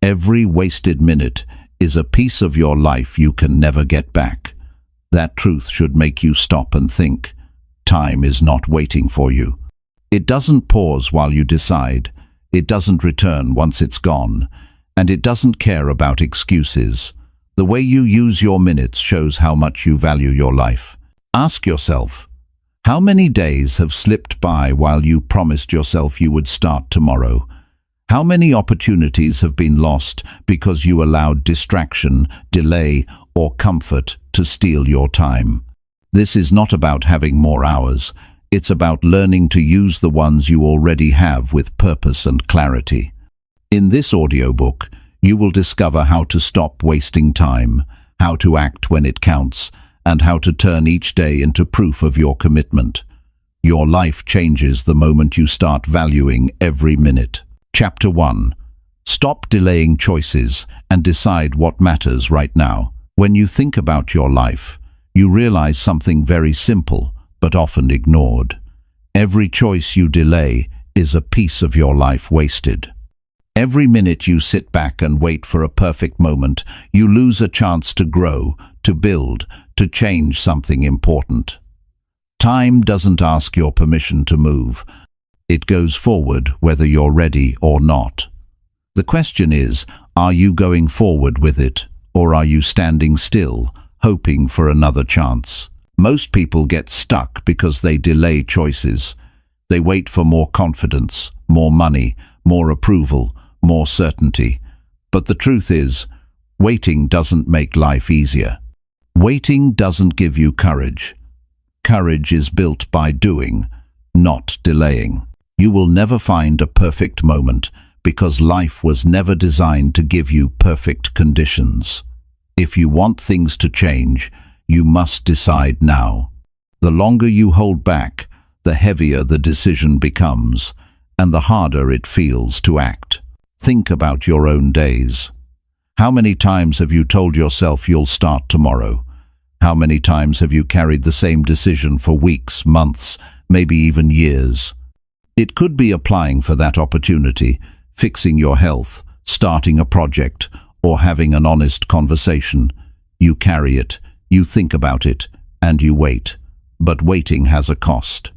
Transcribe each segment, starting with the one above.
Every wasted minute is a piece of your life you can never get back. That truth should make you stop and think. Time is not waiting for you. It doesn't pause while you decide. It doesn't return once it's gone. And it doesn't care about excuses. The way you use your minutes shows how much you value your life. Ask yourself, how many days have slipped by while you promised yourself you would start tomorrow? How many opportunities have been lost because you allowed distraction, delay, or comfort to steal your time? This is not about having more hours. It's about learning to use the ones you already have with purpose and clarity. In this audiobook, you will discover how to stop wasting time, how to act when it counts, and how to turn each day into proof of your commitment. Your life changes the moment you start valuing every minute. Chapter 1. Stop delaying choices and decide what matters right now. When you think about your life, you realize something very simple, but often ignored. Every choice you delay is a piece of your life wasted. Every minute you sit back and wait for a perfect moment, you lose a chance to grow, to build, to change something important. Time doesn't ask your permission to move. It goes forward whether you're ready or not. The question is, are you going forward with it, or are you standing still, hoping for another chance? Most people get stuck because they delay choices. They wait for more confidence, more money, more approval, more certainty. But the truth is, waiting doesn't make life easier. Waiting doesn't give you courage. Courage is built by doing, not delaying. You will never find a perfect moment because life was never designed to give you perfect conditions. If you want things to change, you must decide now. The longer you hold back, the heavier the decision becomes, and the harder it feels to act. Think about your own days. How many times have you told yourself you'll start tomorrow? How many times have you carried the same decision for weeks, months, maybe even years? It could be applying for that opportunity, fixing your health, starting a project, or having an honest conversation. You carry it, you think about it, and you wait. But waiting has a cost.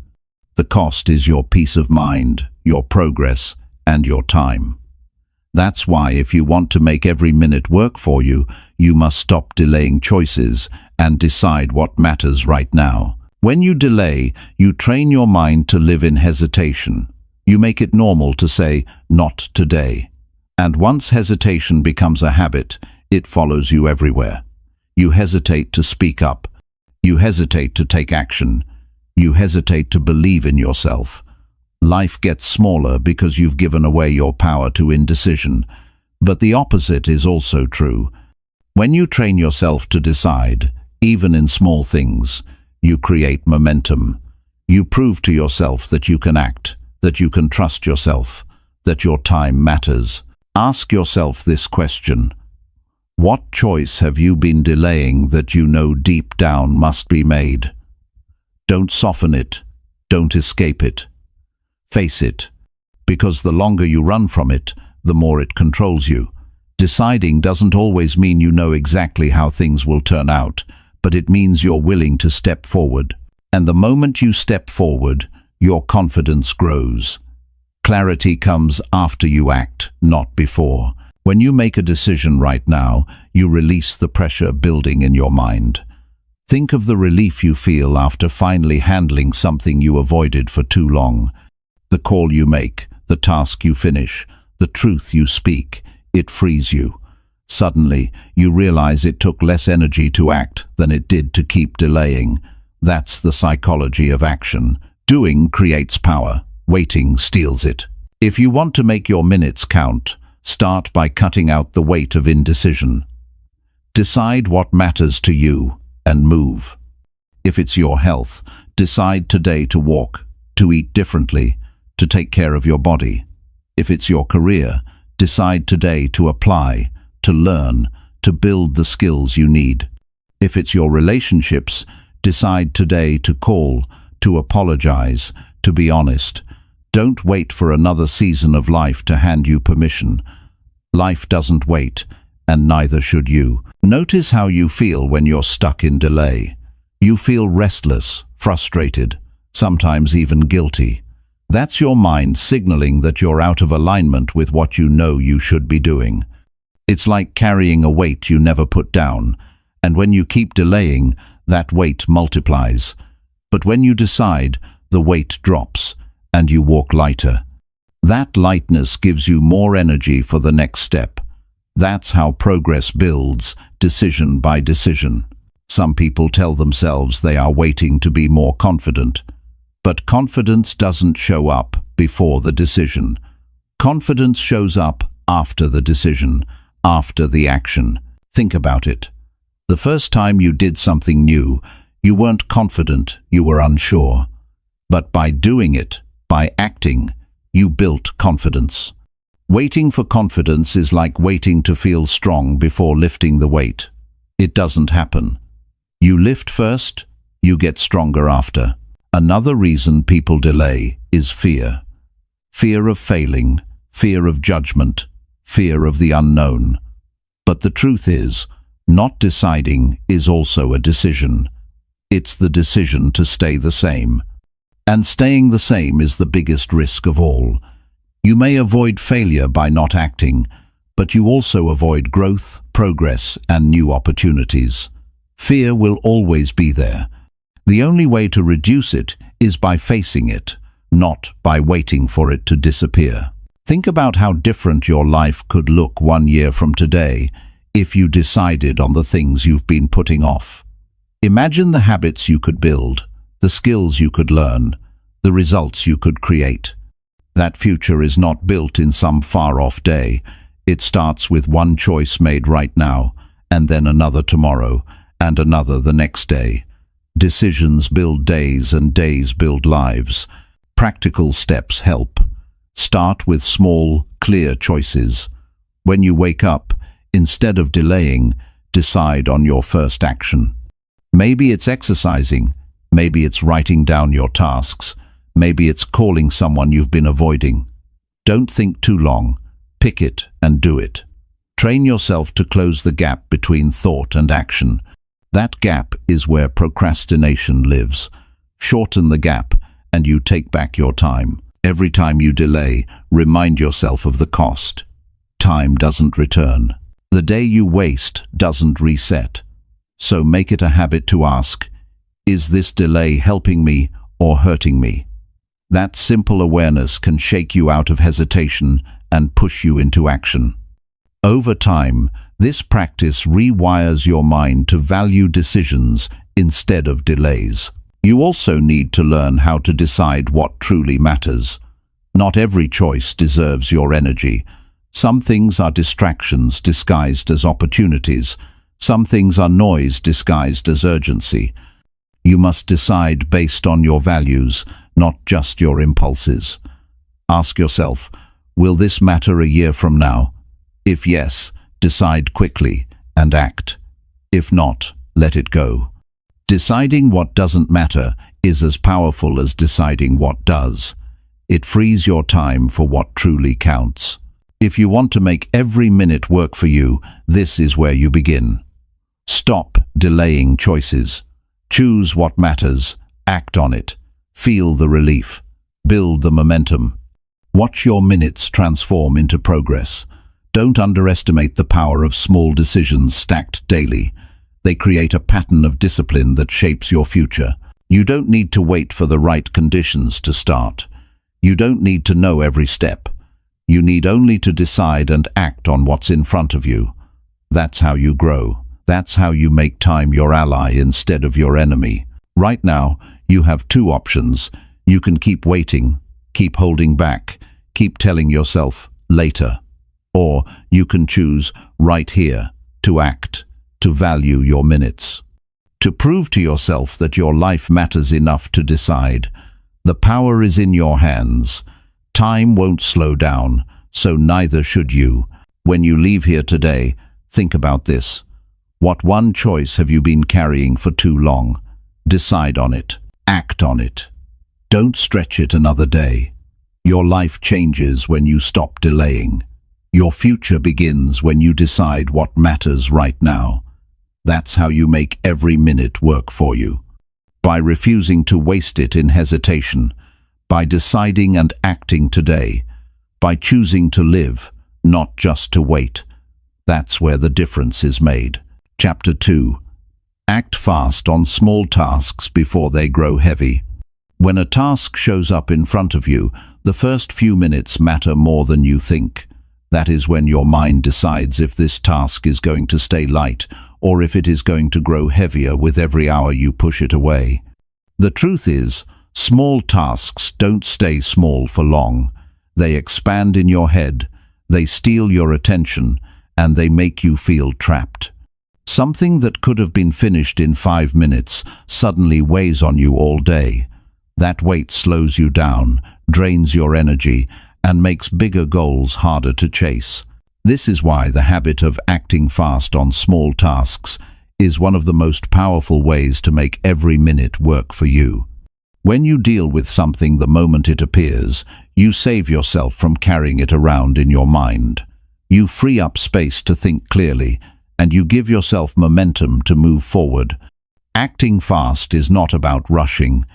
The cost is your peace of mind, your progress, and your time. That's why if you want to make every minute work for you, you must stop delaying choices and decide what matters right now. When you delay, you train your mind to live in hesitation. You make it normal to say, "Not today." And once hesitation becomes a habit, it follows you everywhere. You hesitate to speak up. You hesitate to take action. You hesitate to believe in yourself. Life gets smaller because you've given away your power to indecision. But the opposite is also true. When you train yourself to decide, even in small things, you create momentum. You prove to yourself that you can act, that you can trust yourself, that your time matters. Ask yourself this question. What choice have you been delaying that you know deep down must be made? Don't soften it. Don't escape it. Face it. Because the longer you run from it, the more it controls you. Deciding doesn't always mean you know exactly how things will turn out, but it means you're willing to step forward. And the moment you step forward, your confidence grows. Clarity comes after you act, not before. When you make a decision right now, you release the pressure building in your mind. Think of the relief you feel after finally handling something you avoided for too long. The call you make, the task you finish, the truth you speak, it frees you. Suddenly, you realize it took less energy to act than it did to keep delaying. That's the psychology of action. Doing creates power. Waiting steals it. If you want to make your minutes count, start by cutting out the weight of indecision. Decide what matters to you and move. If it's your health, decide today to walk, to eat differently, to take care of your body. If it's your career, decide today to apply, to learn, to build the skills you need. If it's your relationships, decide today to call, to apologize, to be honest. Don't wait for another season of life to hand you permission. Life doesn't wait, and neither should you. Notice how you feel when you're stuck in delay. You feel restless, frustrated, sometimes even guilty. That's your mind signaling that you're out of alignment with what you know you should be doing. It's like carrying a weight you never put down, and when you keep delaying, that weight multiplies. But when you decide, the weight drops, and you walk lighter. That lightness gives you more energy for the next step. That's how progress builds, decision by decision. Some people tell themselves they are waiting to be more confident. But confidence doesn't show up before the decision. Confidence shows up after the decision, after the action. Think about it. The first time you did something new, you weren't confident, you were unsure. But by doing it, by acting, you built confidence. Waiting for confidence is like waiting to feel strong before lifting the weight. It doesn't happen. You lift first, you get stronger after. Another reason people delay is fear. Fear of failing, fear of judgment, fear of the unknown. But the truth is, not deciding is also a decision. It's the decision to stay the same. And staying the same is the biggest risk of all. You may avoid failure by not acting, but you also avoid growth, progress, and new opportunities. Fear will always be there. The only way to reduce it is by facing it, not by waiting for it to disappear. Think about how different your life could look 1 year from today if you decided on the things you've been putting off. Imagine the habits you could build, the skills you could learn, the results you could create. That future is not built in some far-off day. It starts with one choice made right now, and then another tomorrow, and another the next day. Decisions build days and days build lives. Practical steps help. Start with small, clear choices. When you wake up, instead of delaying, decide on your first action. Maybe it's exercising, maybe it's writing down your tasks, maybe it's calling someone you've been avoiding. Don't think too long. Pick it and do it. Train yourself to close the gap between thought and action. That gap is where procrastination lives. Shorten the gap and you take back your time. Every time you delay, remind yourself of the cost. Time doesn't return. The day you waste doesn't reset. So make it a habit to ask, is this delay helping me or hurting me? That simple awareness can shake you out of hesitation and push you into action. Over time, this practice rewires your mind to value decisions instead of delays. You also need to learn how to decide what truly matters. Not every choice deserves your energy. Some things are distractions disguised as opportunities. Some things are noise disguised as urgency. You must decide based on your values, not just your impulses. Ask yourself, will this matter a year from now? If yes, decide quickly and act. If not, let it go. Deciding what doesn't matter is as powerful as deciding what does. It frees your time for what truly counts. If you want to make every minute work for you, this is where you begin. Stop delaying choices. Choose what matters. Act on it. Feel the relief. Build the momentum. Watch your minutes transform into progress. Don't underestimate the power of small decisions stacked daily. They create a pattern of discipline that shapes your future. You don't need to wait for the right conditions to start. You don't need to know every step. You need only to decide and act on what's in front of you. That's how you grow. That's how you make time your ally instead of your enemy. Right now, you have two options. You can keep waiting, keep holding back, keep telling yourself, later. Or you can choose right here, to act, to value your minutes. To prove to yourself that your life matters enough to decide. The power is in your hands. Time won't slow down, so neither should you. When you leave here today, think about this. What one choice have you been carrying for too long? Decide on it. Act on it. Don't stretch it another day. Your life changes when you stop delaying. Your future begins when you decide what matters right now. That's how you make every minute work for you. By refusing to waste it in hesitation, by deciding and acting today, by choosing to live, not just to wait. That's where the difference is made. Chapter 2. Act fast on small tasks before they grow heavy. When a task shows up in front of you, the first few minutes matter more than you think. That is when your mind decides if this task is going to stay light or if it is going to grow heavier with every hour you push it away. The truth is, small tasks don't stay small for long. They expand in your head, they steal your attention, and they make you feel trapped. Something that could have been finished in 5 minutes suddenly weighs on you all day. That weight slows you down, drains your energy, and makes bigger goals harder to chase. This is why the habit of acting fast on small tasks is one of the most powerful ways to make every minute work for you. When you deal with something the moment it appears, you save yourself from carrying it around in your mind. You free up space to think clearly, and you give yourself momentum to move forward. Acting fast is not about rushing.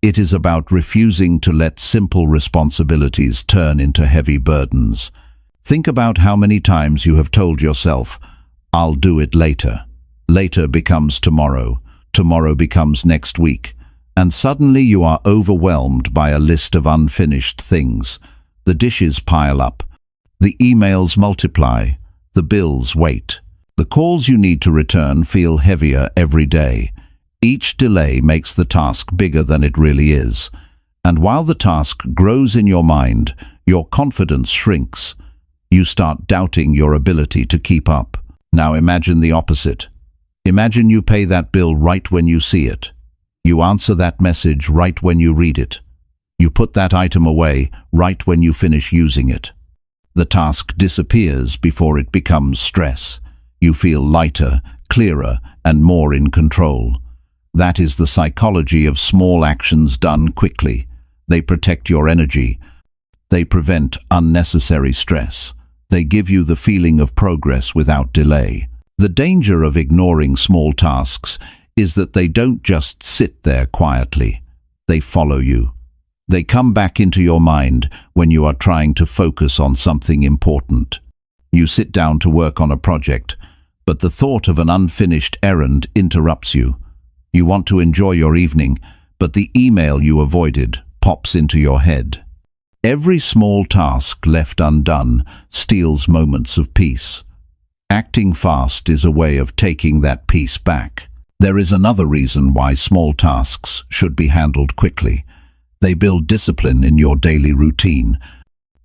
It is about refusing to let simple responsibilities turn into heavy burdens. Think about how many times you have told yourself, "I'll do it later." Later becomes tomorrow. Tomorrow becomes next week. And suddenly you are overwhelmed by a list of unfinished things. The dishes pile up. The emails multiply. The bills wait. The calls you need to return feel heavier every day. Each delay makes the task bigger than it really is. And while the task grows in your mind, your confidence shrinks. You start doubting your ability to keep up. Now imagine the opposite. Imagine you pay that bill right when you see it. You answer that message right when you read it. You put that item away right when you finish using it. The task disappears before it becomes stress. You feel lighter, clearer, and more in control. That is the psychology of small actions done quickly. They protect your energy. They prevent unnecessary stress. They give you the feeling of progress without delay. The danger of ignoring small tasks is that they don't just sit there quietly. They follow you. They come back into your mind when you are trying to focus on something important. You sit down to work on a project, but the thought of an unfinished errand interrupts you. You want to enjoy your evening, but the email you avoided pops into your head. Every small task left undone steals moments of peace. Acting fast is a way of taking that peace back. There is another reason why small tasks should be handled quickly. They build discipline in your daily routine.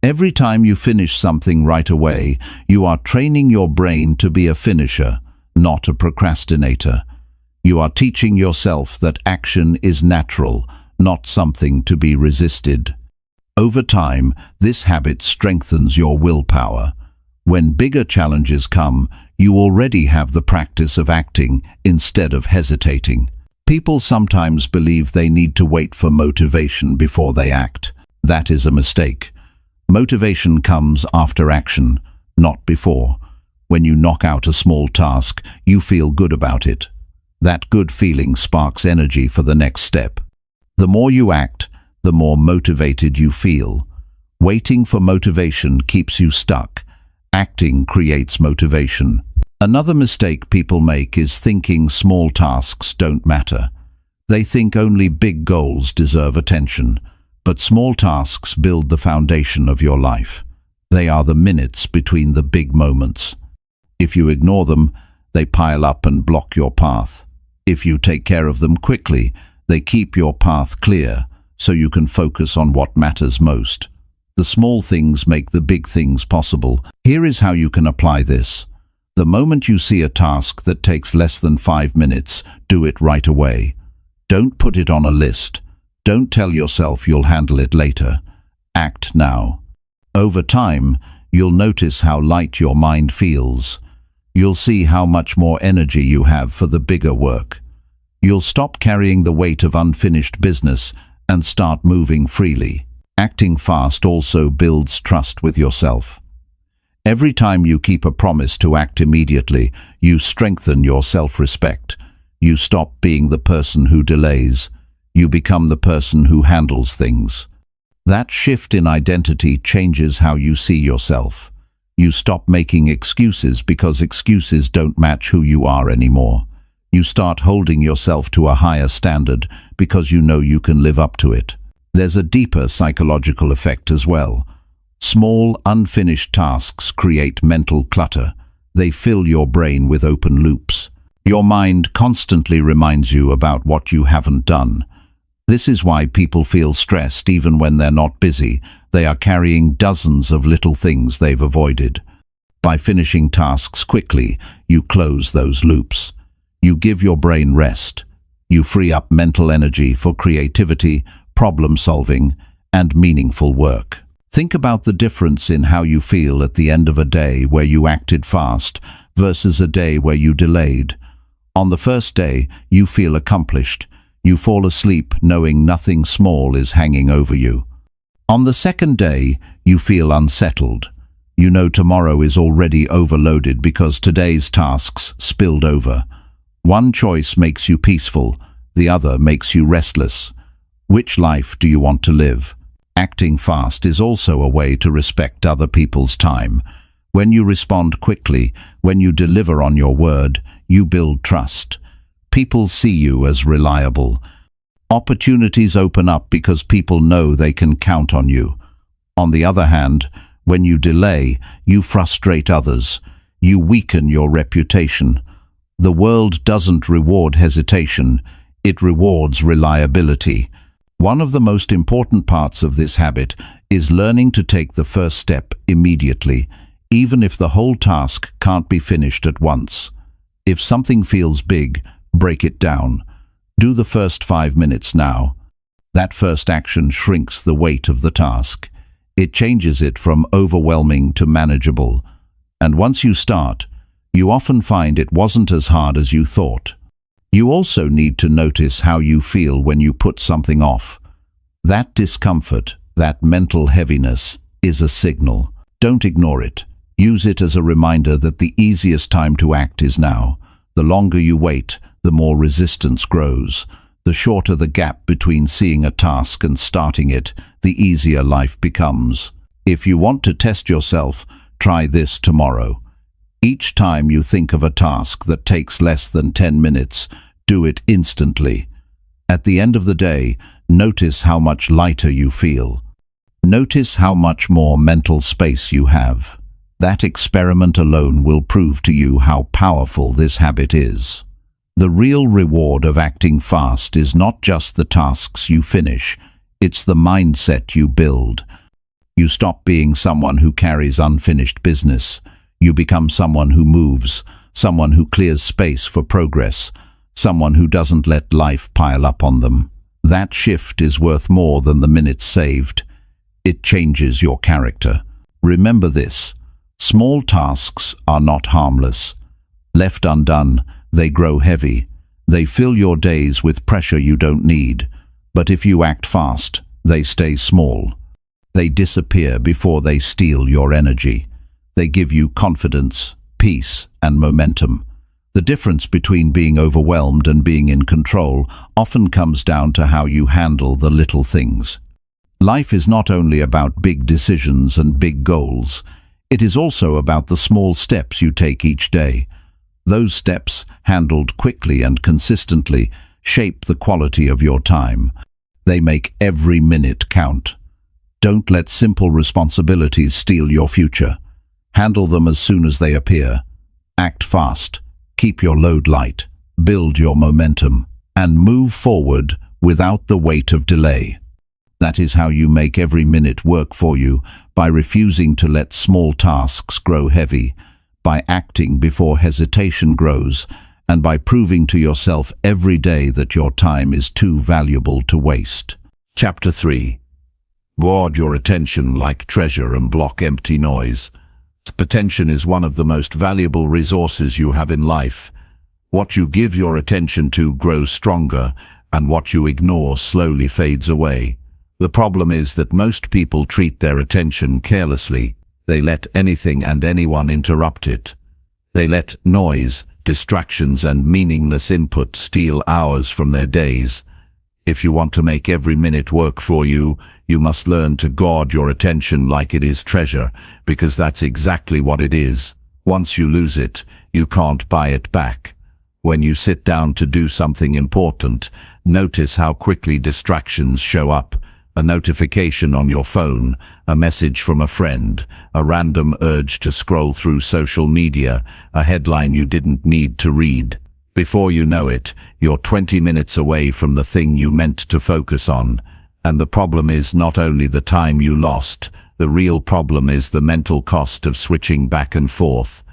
Every time you finish something right away, you are training your brain to be a finisher, not a procrastinator. You are teaching yourself that action is natural, not something to be resisted. Over time, this habit strengthens your willpower. When bigger challenges come, you already have the practice of acting instead of hesitating. People sometimes believe they need to wait for motivation before they act. That is a mistake. Motivation comes after action, not before. When you knock out a small task, you feel good about it. That good feeling sparks energy for the next step. The more you act, the more motivated you feel. Waiting for motivation keeps you stuck. Acting creates motivation. Another mistake people make is thinking small tasks don't matter. They think only big goals deserve attention, but small tasks build the foundation of your life. They are the minutes between the big moments. If you ignore them, they pile up and block your path. If you take care of them quickly, they keep your path clear, so you can focus on what matters most. The small things make the big things possible. Here is how you can apply this. The moment you see a task that takes less than 5 minutes, do it right away. Don't put it on a list. Don't tell yourself you'll handle it later. Act now. Over time, you'll notice how light your mind feels. You'll see how much more energy you have for the bigger work. You'll stop carrying the weight of unfinished business and start moving freely. Acting fast also builds trust with yourself. Every time you keep a promise to act immediately, you strengthen your self-respect. You stop being the person who delays. You become the person who handles things. That shift in identity changes how you see yourself. You stop making excuses because excuses don't match who you are anymore. You start holding yourself to a higher standard because you know you can live up to it. There's a deeper psychological effect as well. Small, unfinished tasks create mental clutter. They fill your brain with open loops. Your mind constantly reminds you about what you haven't done. This is why people feel stressed even when they're not busy. They are carrying dozens of little things they've avoided. By finishing tasks quickly, you close those loops. You give your brain rest. You free up mental energy for creativity, problem-solving, and meaningful work. Think about the difference in how you feel at the end of a day where you acted fast versus a day where you delayed. On the first day, you feel accomplished. You fall asleep knowing nothing small is hanging over you. On the second day, you feel unsettled. You know tomorrow is already overloaded because today's tasks spilled over. One choice makes you peaceful, the other makes you restless. Which life do you want to live? Acting fast is also a way to respect other people's time. When you respond quickly, when you deliver on your word, you build trust. People see you as reliable. Opportunities open up because people know they can count on you. On the other hand, when you delay, you frustrate others. You weaken your reputation. The world doesn't reward hesitation, it rewards reliability. One of the most important parts of this habit is learning to take the first step immediately, even if the whole task can't be finished at once. If something feels big, break it down. Do the first 5 minutes now. That first action shrinks the weight of the task. It changes it from overwhelming to manageable. And once you start, you often find it wasn't as hard as you thought. You also need to notice how you feel when you put something off. That discomfort, that mental heaviness, is a signal. Don't ignore it. Use it as a reminder that the easiest time to act is now. The longer you wait, the more resistance grows. The shorter the gap between seeing a task and starting it, the easier life becomes. If you want to test yourself, try this tomorrow. Each time you think of a task that takes less than 10 minutes, do it instantly. At the end of the day, notice how much lighter you feel. Notice how much more mental space you have. That experiment alone will prove to you how powerful this habit is. The real reward of acting fast is not just the tasks you finish, it's the mindset you build. You stop being someone who carries unfinished business. You become someone who moves, someone who clears space for progress, someone who doesn't let life pile up on them. That shift is worth more than the minutes saved. It changes your character. Remember this: small tasks are not harmless. Left undone, they grow heavy. They fill your days with pressure you don't need. But if you act fast, they stay small. They disappear before they steal your energy. They give you confidence, peace, and momentum. The difference between being overwhelmed and being in control often comes down to how you handle the little things. Life is not only about big decisions and big goals. It is also about the small steps you take each day. Those steps, handled quickly and consistently, shape the quality of your time. They make every minute count. Don't let simple responsibilities steal your future. Handle them as soon as they appear. Act fast. Keep your load light. Build your momentum. And move forward without the weight of delay. That is how you make every minute work for you, by refusing to let small tasks grow heavy, by acting before hesitation grows, and by proving to yourself every day that your time is too valuable to waste. Chapter 3. Guard your attention like treasure and block empty noise. Attention is one of the most valuable resources you have in life. What you give your attention to grows stronger, and what you ignore slowly fades away. The problem is that most people treat their attention carelessly. They let anything and anyone interrupt it. They let noise, distractions and meaningless input steal hours from their days. If you want to make every minute work for you, you must learn to guard your attention like it is treasure, because that's exactly what it is. Once you lose it, you can't buy it back. When you sit down to do something important, notice how quickly distractions show up. A notification on your phone, a message from a friend, a random urge to scroll through social media, a headline you didn't need to read. Before you know it, you're 20 minutes away from the thing you meant to focus on. And the problem is not only the time you lost, the real problem is the mental cost of switching back and forth.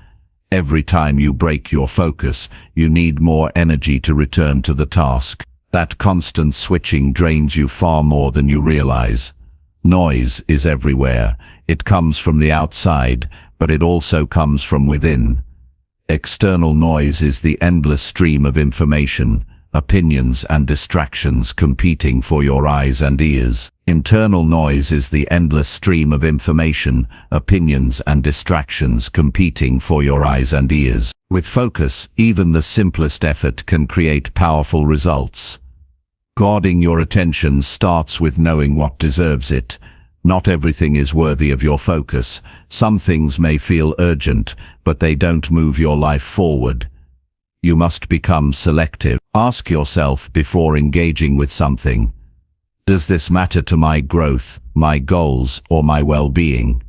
Every time you break your focus, you need more energy to return to the task. That constant switching drains you far more than you realize. Noise is everywhere. It comes from the outside, but it also comes from within. External noise is the endless stream of information, opinions and distractions competing for your eyes and ears. Internal noise is the endless stream of information, opinions and distractions competing for your eyes and ears. With focus, even the simplest effort can create powerful results. Guarding your attention starts with knowing what deserves it. Not everything is worthy of your focus. Some things may feel urgent, but they don't move your life forward. You must become selective. Ask yourself before engaging with something, does this matter to my growth, my goals, or my well-being?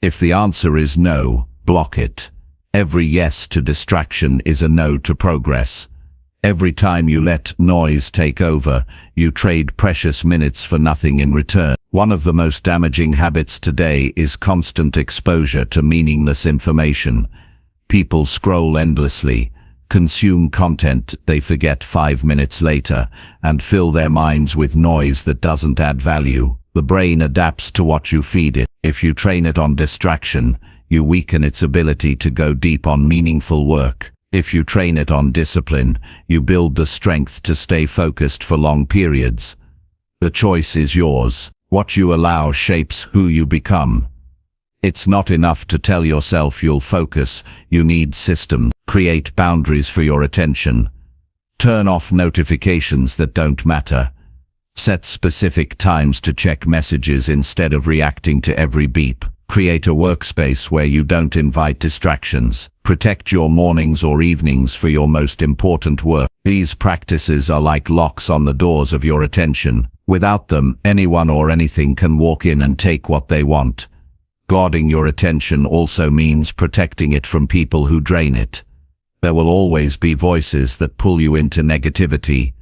If the answer is no, block it. Every yes to distraction is a no to progress. Every time you let noise take over, you trade precious minutes for nothing in return. One of the most damaging habits today is constant exposure to meaningless information. People scroll endlessly, consume content they forget 5 minutes later, and fill their minds with noise that doesn't add value. The brain adapts to what you feed it. If you train it on distraction, you weaken its ability to go deep on meaningful work. If you train it on discipline, you build the strength to stay focused for long periods. The choice is yours. What you allow shapes who you become. It's not enough to tell yourself you'll focus, you need systems. Create boundaries for your attention. Turn off notifications that don't matter. Set specific times to check messages instead of reacting to every beep. Create a workspace where you don't invite distractions. Protect your mornings or evenings for your most important work. These practices are like locks on the doors of your attention. Without them, anyone or anything can walk in and take what they want. Guarding your attention also means protecting it from people who drain it. There will always be voices that pull you into negativity,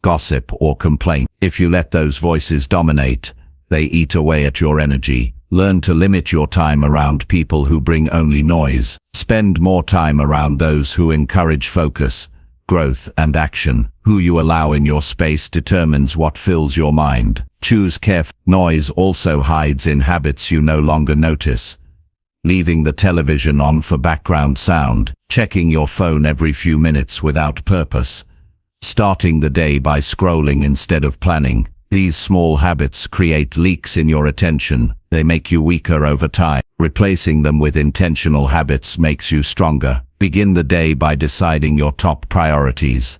gossip, or complaint. If you let those voices dominate, they eat away at your energy. Learn to limit your time around people who bring only noise. Spend more time around those who encourage focus, growth, and action. Who you allow in your space determines what fills your mind. Choose carefully. Noise also hides in habits you no longer notice. Leaving the television on for background sound, checking your phone every few minutes without purpose, starting the day by scrolling instead of planning. These small habits create leaks in your attention. They make you weaker over time. Replacing them with intentional habits makes you stronger. Begin the day by deciding your top priorities.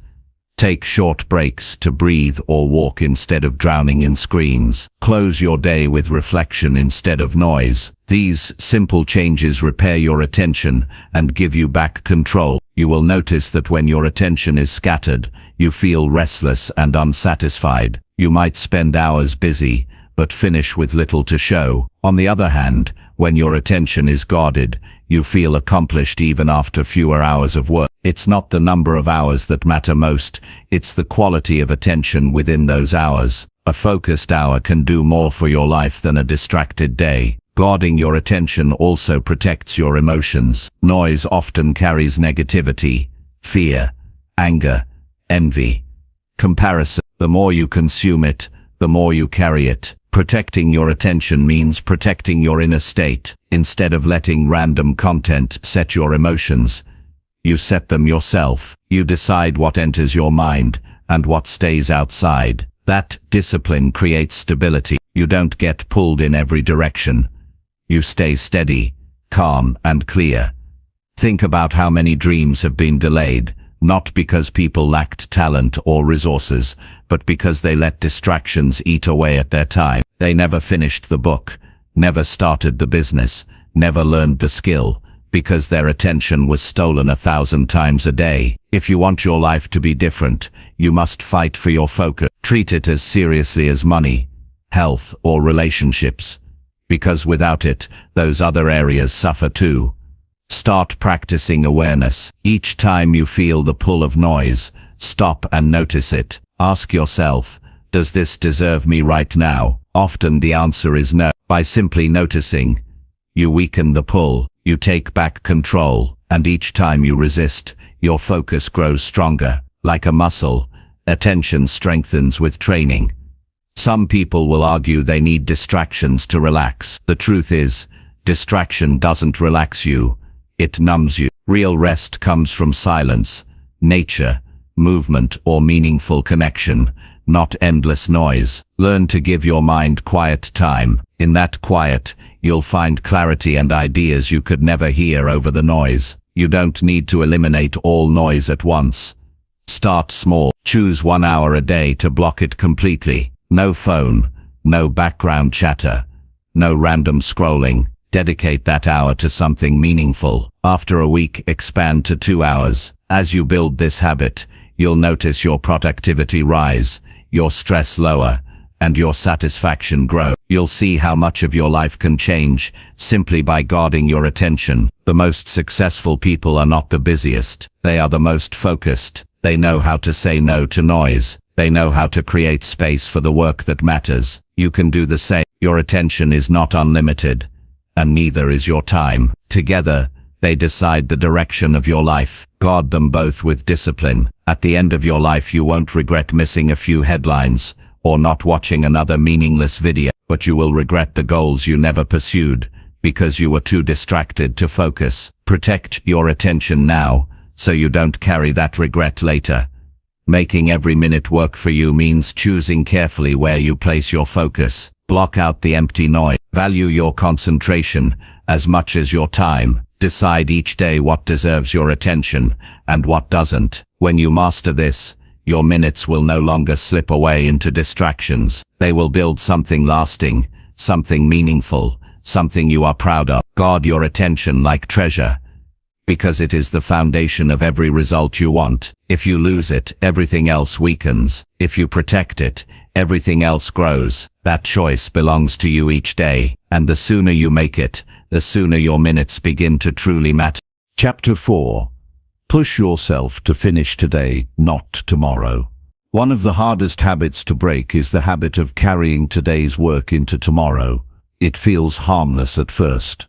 Take short breaks to breathe or walk instead of drowning in screens. Close your day with reflection instead of noise. These simple changes repair your attention and give you back control. You will notice that when your attention is scattered, you feel restless and unsatisfied. You might spend hours busy, but finish with little to show. On the other hand, when your attention is guarded, you feel accomplished even after fewer hours of work. It's not the number of hours that matter most, it's the quality of attention within those hours. A focused hour can do more for your life than a distracted day. Guarding your attention also protects your emotions. Noise often carries negativity, fear, anger, envy, comparison. The more you consume it, the more you carry it. Protecting your attention means protecting your inner state. Instead of letting random content set your emotions, you set them yourself. You decide what enters your mind and what stays outside. That discipline creates stability. You don't get pulled in every direction. You stay steady, calm, and clear. Think about how many dreams have been delayed, not because people lacked talent or resources, but because they let distractions eat away at their time. They never finished the book, never started the business, never learned the skill, because their attention was stolen 1,000 times a day. If you want your life to be different, you must fight for your focus. Treat it as seriously as money, health, or relationships, because without it, those other areas suffer too. Start practicing awareness. Each time you feel the pull of noise, stop and notice it. Ask yourself, does this deserve me right now? Often the answer is no. By simply noticing, you weaken the pull, you take back control, and each time you resist, your focus grows stronger. Like a muscle, attention strengthens with training. Some people will argue they need distractions to relax. The truth is, distraction doesn't relax you. It numbs you. Real rest comes from silence, nature, movement, or meaningful connection, not endless noise. Learn to give your mind quiet time. In that quiet, you'll find clarity and ideas you could never hear over the noise. You don't need to eliminate all noise at once. Start small. Choose 1 hour a day to block it completely. No phone, no background chatter, no random scrolling. Dedicate that hour to something meaningful. After a week, expand to 2 hours. As you build this habit, you'll notice your productivity rise, your stress lower, and your satisfaction grow. You'll see how much of your life can change simply by guarding your attention. The most successful people are not the busiest. They are the most focused. They know how to say no to noise. They know how to create space for the work that matters. You can do the same. Your attention is not unlimited, and neither is your time. Together, they decide the direction of your life. Guard them both with discipline. At the end of your life, you won't regret missing a few headlines or not watching another meaningless video, but you will regret the goals you never pursued because you were too distracted to focus. Protect your attention now so you don't carry that regret later. Making every minute work for you means choosing carefully where you place your focus. Block out the empty noise. Value your concentration as much as your time. Decide each day what deserves your attention and what doesn't. When you master this, your minutes will no longer slip away into distractions. They will build something lasting, something meaningful, something you are proud of. Guard your attention like treasure, because it is the foundation of every result you want. If you lose it, everything else weakens. If you protect it, everything else grows. That choice belongs to you each day, and the sooner you make it, the sooner your minutes begin to truly matter. Chapter 4. Push yourself to finish today, not tomorrow. One of the hardest habits to break is the habit of carrying today's work into tomorrow. It feels harmless at first.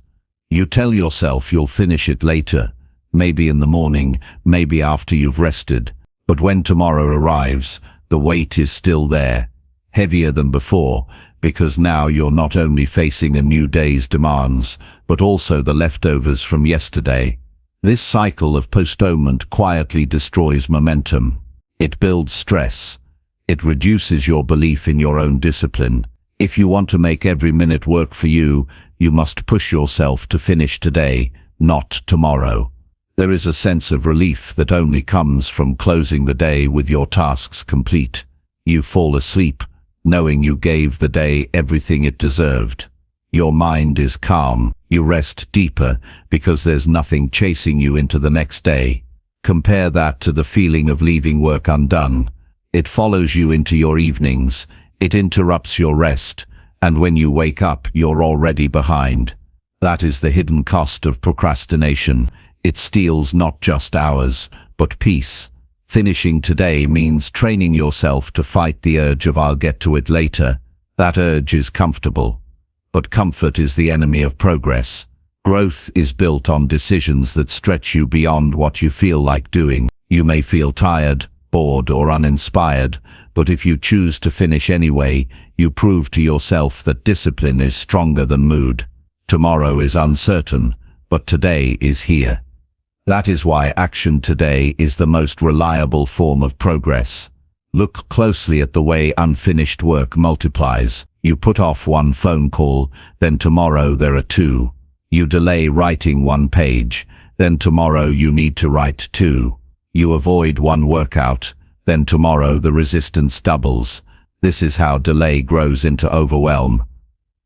You tell yourself you'll finish it later, maybe in the morning, maybe after you've rested. But when tomorrow arrives, the weight is still there, heavier than before, because now you're not only facing a new day's demands, but also the leftovers from yesterday. This cycle of postponement quietly destroys momentum. It builds stress. It reduces your belief in your own discipline. If you want to make every minute work for you, you must push yourself to finish today, not tomorrow. There is a sense of relief that only comes from closing the day with your tasks complete. You fall asleep, knowing you gave the day everything it deserved. Your mind is calm. You rest deeper because there's nothing chasing you into the next day. Compare that to the feeling of leaving work undone. It follows you into your evenings. It interrupts your rest. And when you wake up, you're already behind. That is the hidden cost of procrastination. It steals not just hours, but peace. Finishing today means training yourself to fight the urge of "I'll get to it later." That urge is comfortable, but comfort is the enemy of progress. Growth is built on decisions that stretch you beyond what you feel like doing. You may feel tired, bored, or uninspired, but if you choose to finish anyway, you prove to yourself that discipline is stronger than mood. Tomorrow is uncertain, but today is here. That is why action today is the most reliable form of progress. Look closely at the way unfinished work multiplies. You put off one phone call, then tomorrow there are two. You delay writing one page, then tomorrow you need to write two. You avoid one workout, then tomorrow the resistance doubles. This is how delay grows into overwhelm.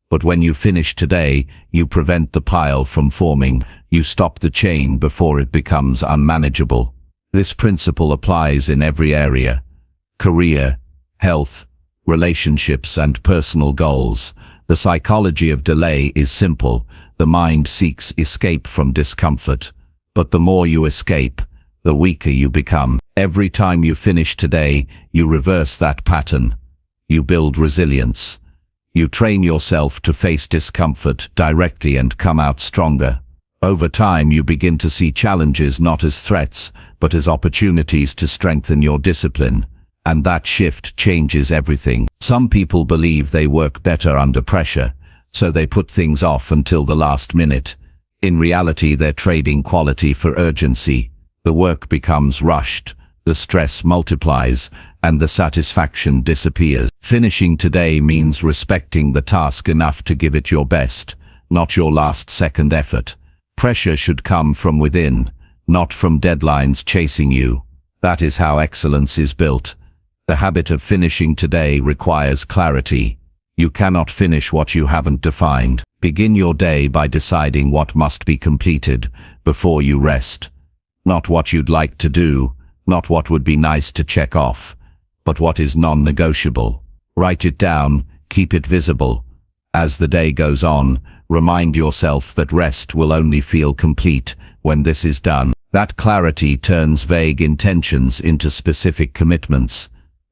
But when you finish today, you prevent the pile from forming. You stop the chain before it becomes unmanageable. This principle applies in every area: career, health, relationships, and personal goals. The psychology of delay is simple. The mind seeks escape from discomfort. But the more you escape, the weaker you become. Every time you finish today, you reverse that pattern. You build resilience. You train yourself to face discomfort directly and come out stronger. Over time, you begin to see challenges not as threats, but as opportunities to strengthen your discipline. And that shift changes everything. Some people believe they work better under pressure, so they put things off until the last minute. In reality, they're trading quality for urgency. The work becomes rushed, the stress multiplies, and the satisfaction disappears. Finishing today means respecting the task enough to give it your best, not your last-second effort. Pressure should come from within, not from deadlines chasing you. That is how excellence is built. The habit of finishing today requires clarity. You cannot finish what you haven't defined. Begin your day by deciding what must be completed before you rest. Not what you'd like to do, not what would be nice to check off, but what is non-negotiable. Write it down, keep it visible. As the day goes on, remind yourself that rest will only feel complete when this is done. That clarity turns vague intentions into specific commitments.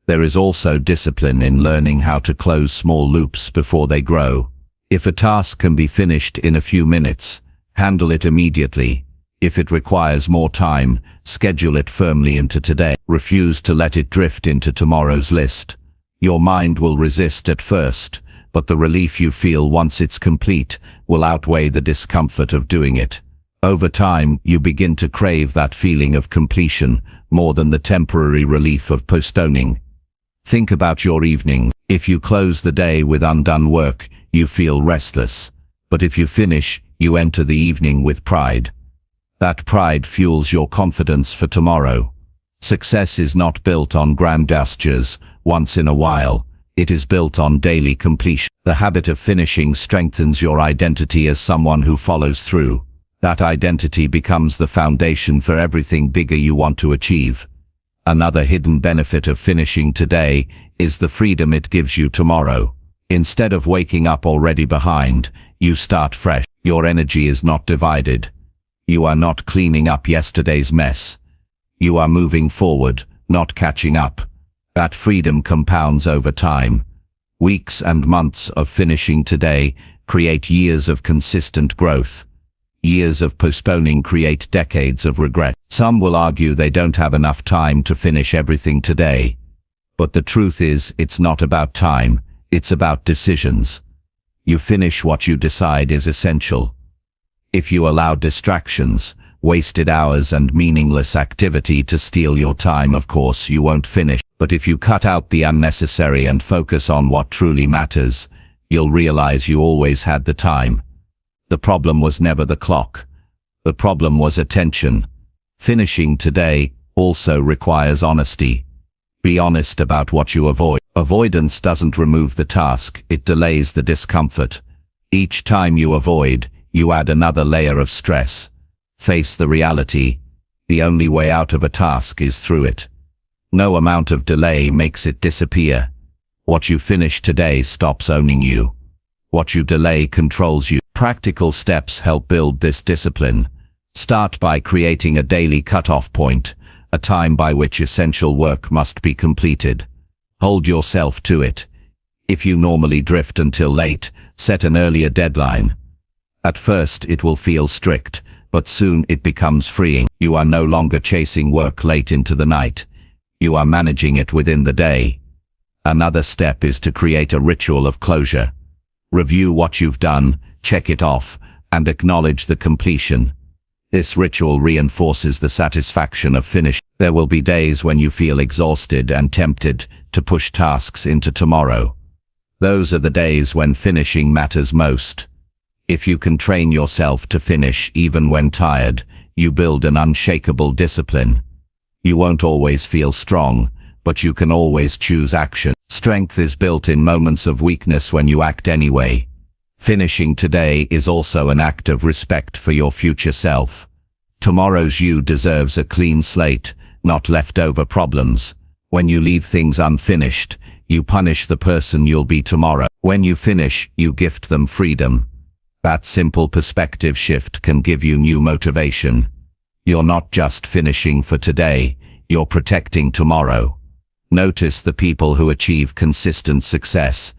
There is also discipline in learning how to close small loops before they grow. If a task can be finished in a few minutes, handle it immediately. If it requires more time, schedule it firmly into today. Refuse to let it drift into tomorrow's list. Your mind will resist at first, but the relief you feel once it's complete will outweigh the discomfort of doing it. Over time, you begin to crave that feeling of completion more than the temporary relief of postponing. Think about your evening. If you close the day with undone work, you feel restless. But if you finish, you enter the evening with pride. That pride fuels your confidence for tomorrow. Success is not built on grand gestures once in a while. It is built on daily completion. The habit of finishing strengthens your identity as someone who follows through. That identity becomes the foundation for everything bigger you want to achieve. Another hidden benefit of finishing today is the freedom it gives you tomorrow. Instead of waking up already behind, you start fresh. Your energy is not divided. You are not cleaning up yesterday's mess. You are moving forward, not catching up. That freedom compounds over time. Weeks and months of finishing today create years of consistent growth. Years of postponing create decades of regret. Some will argue they don't have enough time to finish everything today. But the truth is, it's not about time, it's about decisions. You finish what you decide is essential. If you allow distractions, wasted hours, and meaningless activity to steal your time, of course you won't finish. But if you cut out the unnecessary and focus on what truly matters, you'll realize you always had the time. The problem was never the clock. The problem was attention. Finishing today also requires honesty. Be honest about what you avoid. Avoidance doesn't remove the task, it delays the discomfort. Each time you avoid, you add another layer of stress. Face the reality. The only way out of a task is through it. No amount of delay makes it disappear. What you finish today stops owning you. What you delay controls you. Practical steps help build this discipline. Start by creating a daily cutoff point, a time by which essential work must be completed. Hold yourself to it. If you normally drift until late, set an earlier deadline. At first it will feel strict, but soon it becomes freeing. You are no longer chasing work late into the night. You are managing it within the day. Another step is to create a ritual of closure. Review what you've done, check it off, and acknowledge the completion. This ritual reinforces the satisfaction of finish. There will be days when you feel exhausted and tempted to push tasks into tomorrow. Those are the days when finishing matters most. If you can train yourself to finish even when tired, you build an unshakable discipline. You won't always feel strong, but you can always choose action. Strength is built in moments of weakness when you act anyway. Finishing today is also an act of respect for your future self. Tomorrow's you deserves a clean slate, not leftover problems. When you leave things unfinished, you punish the person you'll be tomorrow. When you finish, you gift them freedom. That simple perspective shift can give you new motivation. You're not just finishing for today, you're protecting tomorrow. Notice the people who achieve consistent success.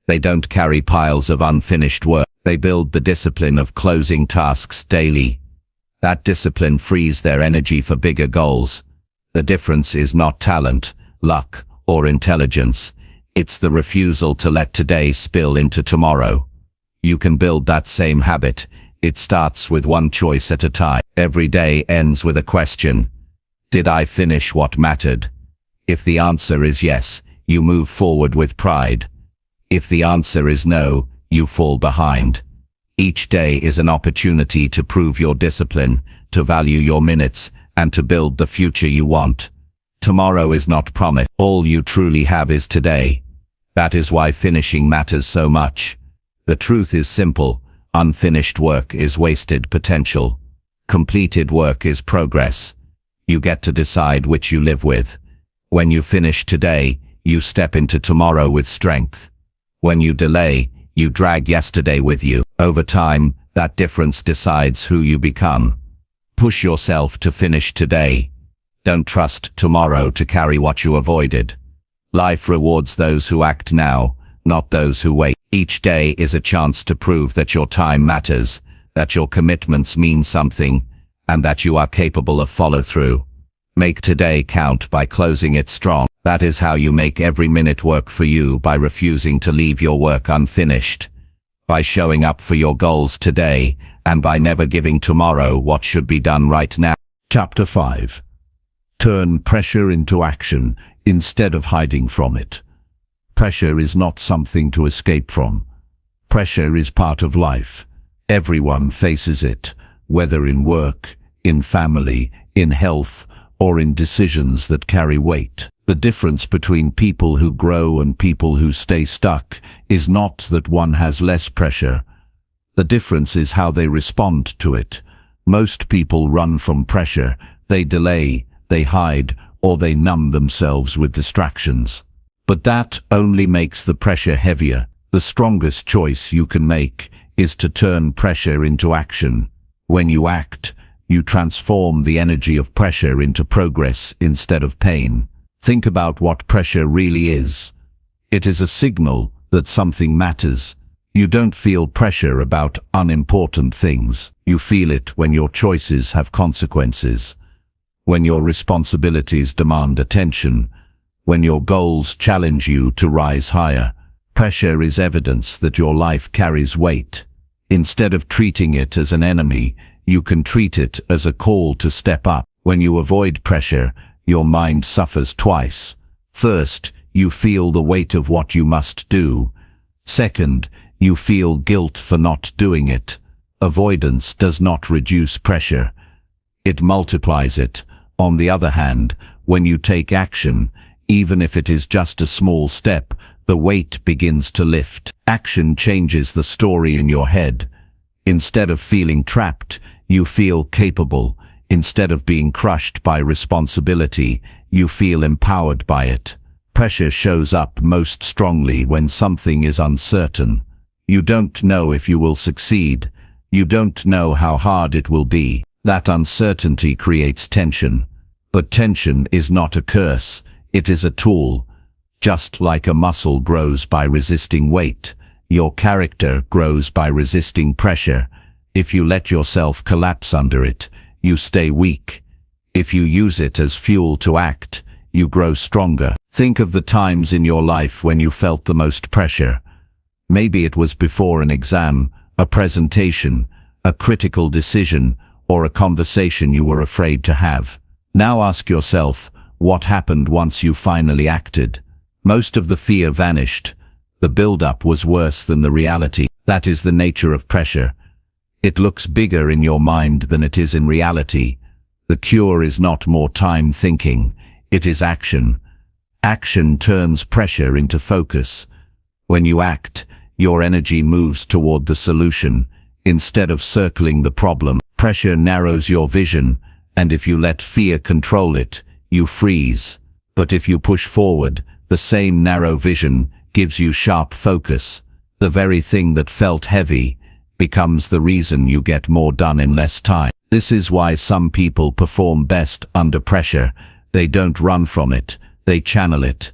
They don't carry piles of unfinished work. They build the discipline of closing tasks daily. That discipline frees their energy for bigger goals. The difference is not talent, luck, or intelligence. It's the refusal to let today spill into tomorrow. You can build that same habit. It starts with one choice at a time. Every day ends with a question. Did I finish what mattered? If the answer is yes, you move forward with pride. If the answer is no, you fall behind. Each day is an opportunity to prove your discipline, to value your minutes, and to build the future you want. Tomorrow is not promised. All you truly have is today. That is why finishing matters so much. The truth is simple. Unfinished work is wasted potential. Completed work is progress. You get to decide which you live with. When you finish today, you step into tomorrow with strength. When you delay, you drag yesterday with you. Over time, that difference decides who you become. Push yourself to finish today. Don't trust tomorrow to carry what you avoided. Life rewards those who act now, not those who wait. Each day is a chance to prove that your time matters, that your commitments mean something, and that you are capable of follow-through. Make today count by closing it strong. That is how you make every minute work for you, by refusing to leave your work unfinished, by showing up for your goals today, and by never giving tomorrow what should be done right now. Chapter 5. Turn pressure into action instead of hiding from it. Pressure is not something to escape from. Pressure is part of life. Everyone faces it, whether in work, in family, in health, or in decisions that carry weight. The difference between people who grow and people who stay stuck is not that one has less pressure. The difference is how they respond to it. Most people run from pressure. They delay, they hide, or they numb themselves with distractions. But that only makes the pressure heavier. The strongest choice you can make is to turn pressure into action. When you act, you transform the energy of pressure into progress instead of pain. Think about what pressure really is. It is a signal that something matters. You don't feel pressure about unimportant things. You feel it when your choices have consequences, when your responsibilities demand attention, when your goals challenge you to rise higher. Pressure is evidence that your life carries weight. Instead of treating it as an enemy, you can treat it as a call to step up. When you avoid pressure, your mind suffers twice. First, you feel the weight of what you must do. Second, you feel guilt for not doing it. Avoidance does not reduce pressure. It multiplies it. On the other hand, when you take action, even if it is just a small step, the weight begins to lift. Action changes the story in your head. Instead of feeling trapped, you feel capable. Instead of being crushed by responsibility, you feel empowered by it. Pressure shows up most strongly when something is uncertain. You don't know if you will succeed. You don't know how hard it will be. That uncertainty creates tension. But tension is not a curse. It is a tool. Just like a muscle grows by resisting weight, your character grows by resisting pressure. If you let yourself collapse under it, you stay weak. If you use it as fuel to act, you grow stronger. Think of the times in your life when you felt the most pressure. Maybe it was before an exam, a presentation, a critical decision, or a conversation you were afraid to have. Now ask yourself, what happened once you finally acted? Most of the fear vanished. The build-up was worse than the reality. That is the nature of pressure. It looks bigger in your mind than it is in reality. The cure is not more time thinking, it is action. Action turns pressure into focus. When you act, your energy moves toward the solution. Instead of circling the problem, pressure narrows your vision, and if you let fear control it, you freeze. But if you push forward, the same narrow vision gives you sharp focus. The very thing that felt heavy becomes the reason you get more done in less time. This is why some people perform best under pressure. They don't run from it, they channel it.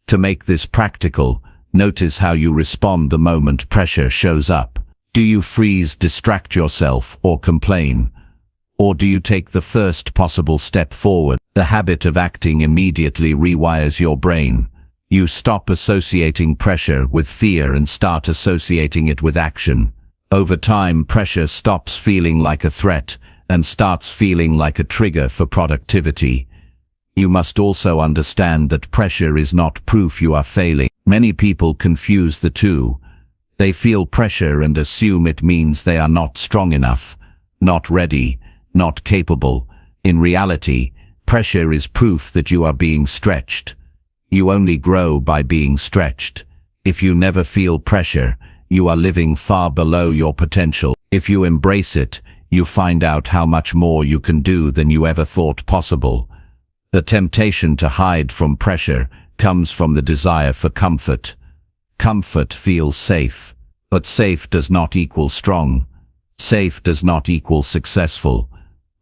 To make this practical, notice how you respond the moment pressure shows up. Do you freeze, distract yourself, or complain? Or do you take the first possible step forward? The habit of acting immediately rewires your brain. You stop associating pressure with fear and start associating it with action. Over time, pressure stops feeling like a threat and starts feeling like a trigger for productivity. You must also understand that pressure is not proof you are failing. Many people confuse the two. They feel pressure and assume it means they are not strong enough, not ready, not capable. In reality, pressure is proof that you are being stretched. You only grow by being stretched. If you never feel pressure, you are living far below your potential. If you embrace it, you find out how much more you can do than you ever thought possible. The temptation to hide from pressure comes from the desire for comfort. Comfort feels safe, but safe does not equal strong. Safe does not equal successful.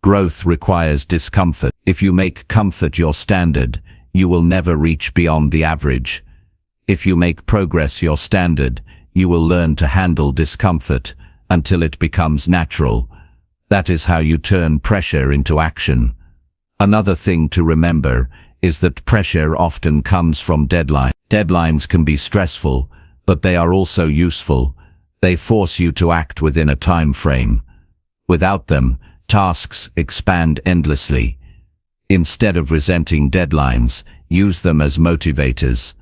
Growth requires discomfort. If you make comfort your standard, you will never reach beyond the average. If you make progress your standard, you will learn to handle discomfort until it becomes natural. That is how you turn pressure into action. Another thing to remember is that pressure often comes from deadlines. Deadlines can be stressful, but they are also useful. They force you to act within a time frame. Without them, tasks expand endlessly. Instead of resenting deadlines, use them as motivators.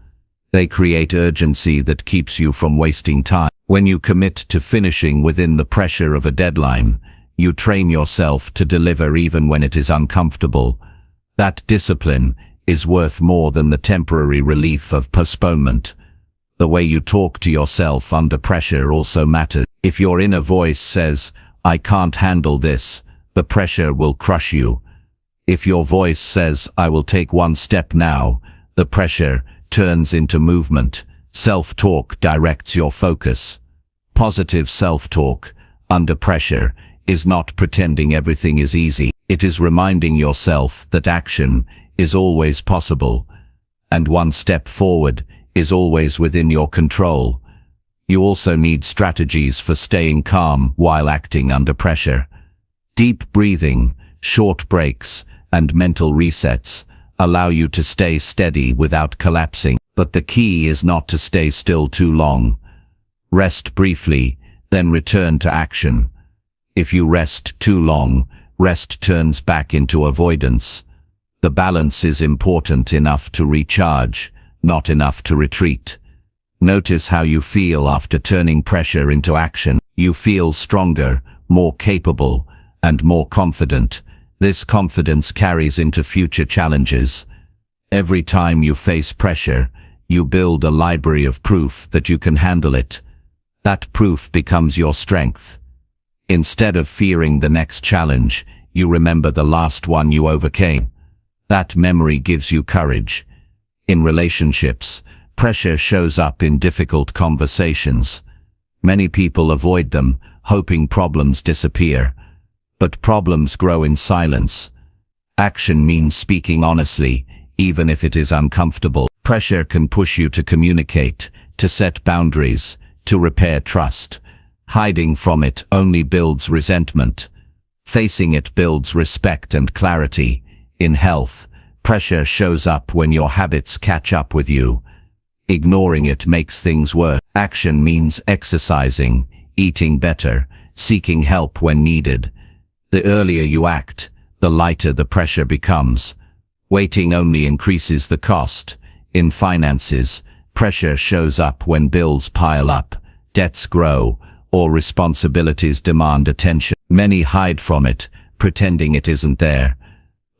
They create urgency that keeps you from wasting time. When you commit to finishing within the pressure of a deadline, you train yourself to deliver even when it is uncomfortable. That discipline is worth more than the temporary relief of postponement. The way you talk to yourself under pressure also matters. If your inner voice says, "I can't handle this," the pressure will crush you. If your voice says, "I will take one step now," the pressure turns into movement. Self-talk directs your focus. Positive self-talk, under pressure, is not pretending everything is easy. It is reminding yourself that action is always possible, and one step forward is always within your control. You also need strategies for staying calm while acting under pressure. Deep breathing, short breaks, and mental resets allow you to stay steady without collapsing. But the key is not to stay still too long. Rest briefly, then return to action. If you rest too long, rest turns back into avoidance. The balance is important enough to recharge, not enough to retreat. Notice how you feel after turning pressure into action. You feel stronger, more capable, and more confident. This confidence carries into future challenges. Every time you face pressure, you build a library of proof that you can handle it. That proof becomes your strength. Instead of fearing the next challenge, you remember the last one you overcame. That memory gives you courage. In relationships, pressure shows up in difficult conversations. Many people avoid them, hoping problems disappear. But problems grow in silence. Action means speaking honestly, even if it is uncomfortable. Pressure can push you to communicate, to set boundaries, to repair trust. Hiding from it only builds resentment. Facing it builds respect and clarity. In health, pressure shows up when your habits catch up with you. Ignoring it makes things worse. Action means exercising, eating better, seeking help when needed. The earlier you act, the lighter the pressure becomes. Waiting only increases the cost. In finances, pressure shows up when bills pile up, debts grow, or responsibilities demand attention. Many hide from it, pretending it isn't there.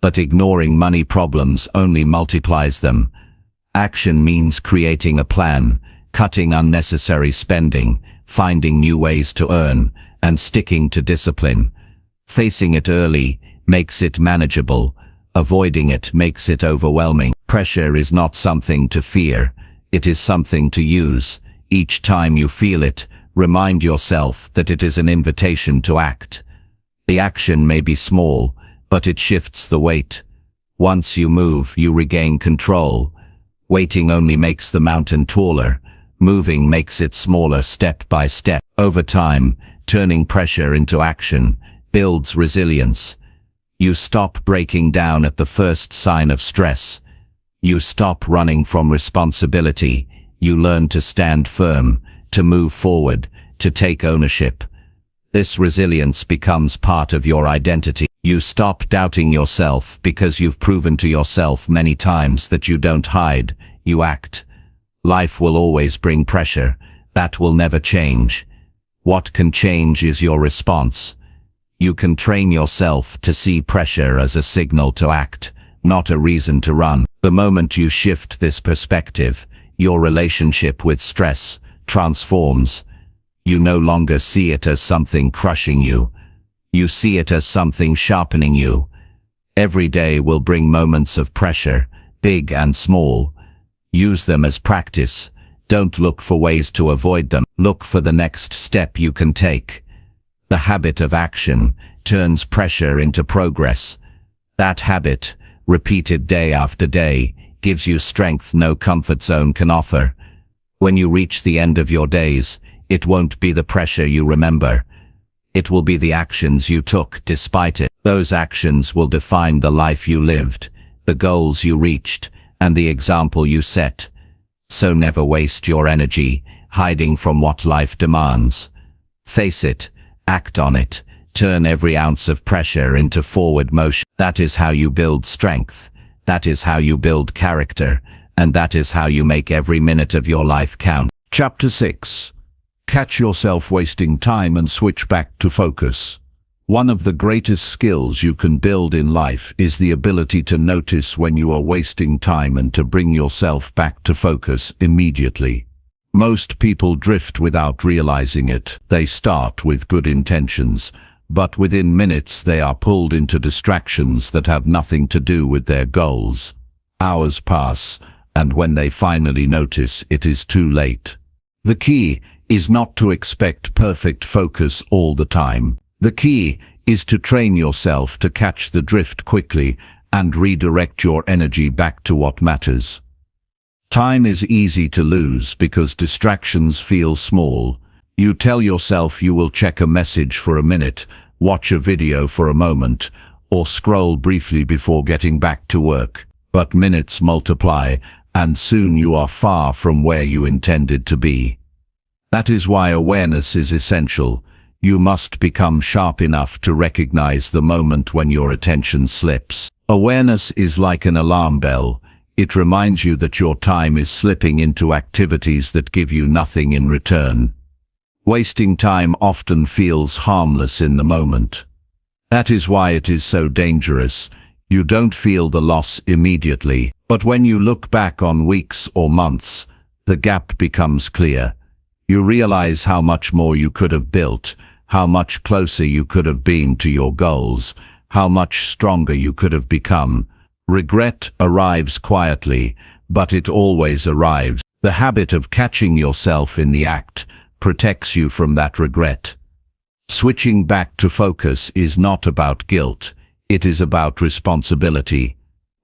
But ignoring money problems only multiplies them. Action means creating a plan, cutting unnecessary spending, finding new ways to earn, and sticking to discipline. Facing it early makes it manageable. Avoiding it makes it overwhelming. Pressure is not something to fear. It is something to use. Each time you feel it, remind yourself that it is an invitation to act. The action may be small, but it shifts the weight. Once you move, you regain control. Waiting only makes the mountain taller. Moving makes it smaller step by step. Over time, turning pressure into action builds resilience. You stop breaking down at the first sign of stress. You stop running from responsibility. You learn to stand firm, to move forward, to take ownership. This resilience becomes part of your identity. You stop doubting yourself because you've proven to yourself many times that you don't hide, you act. Life will always bring pressure. That will never change. What can change is your response. You can train yourself to see pressure as a signal to act, not a reason to run. The moment you shift this perspective, your relationship with stress transforms. You no longer see it as something crushing you. You see it as something sharpening you. Every day will bring moments of pressure, big and small. Use them as practice. Don't look for ways to avoid them. Look for the next step you can take. The habit of action turns pressure into progress. That habit, repeated day after day, gives you strength no comfort zone can offer. When you reach the end of your days, it won't be the pressure you remember. It will be the actions you took despite it. Those actions will define the life you lived, the goals you reached, and the example you set. So never waste your energy hiding from what life demands. Face it, act on it, turn every ounce of pressure into forward motion. That is how you build strength. That is how you build character. And that is how you make every minute of your life count. Chapter 6. Catch yourself wasting time and switch back to focus. One of the greatest skills you can build in life is the ability to notice when you are wasting time and to bring yourself back to focus immediately. Most people drift without realizing it. They start with good intentions, but within minutes they are pulled into distractions that have nothing to do with their goals. Hours pass, and when they finally notice, it is too late. The key is not to expect perfect focus all the time. The key is to train yourself to catch the drift quickly and redirect your energy back to what matters. Time is easy to lose because distractions feel small. You tell yourself you will check a message for a minute, watch a video for a moment, or scroll briefly before getting back to work. But minutes multiply, and soon you are far from where you intended to be. That is why awareness is essential. You must become sharp enough to recognize the moment when your attention slips. Awareness is like an alarm bell. It reminds you that your time is slipping into activities that give you nothing in return. Wasting time often feels harmless in the moment. That is why it is so dangerous. You don't feel the loss immediately, but when you look back on weeks or months, the gap becomes clear. You realize how much more you could have built, how much closer you could have been to your goals, how much stronger you could have become. Regret arrives quietly, but it always arrives. The habit of catching yourself in the act protects you from that regret. Switching back to focus is not about guilt. It is about responsibility.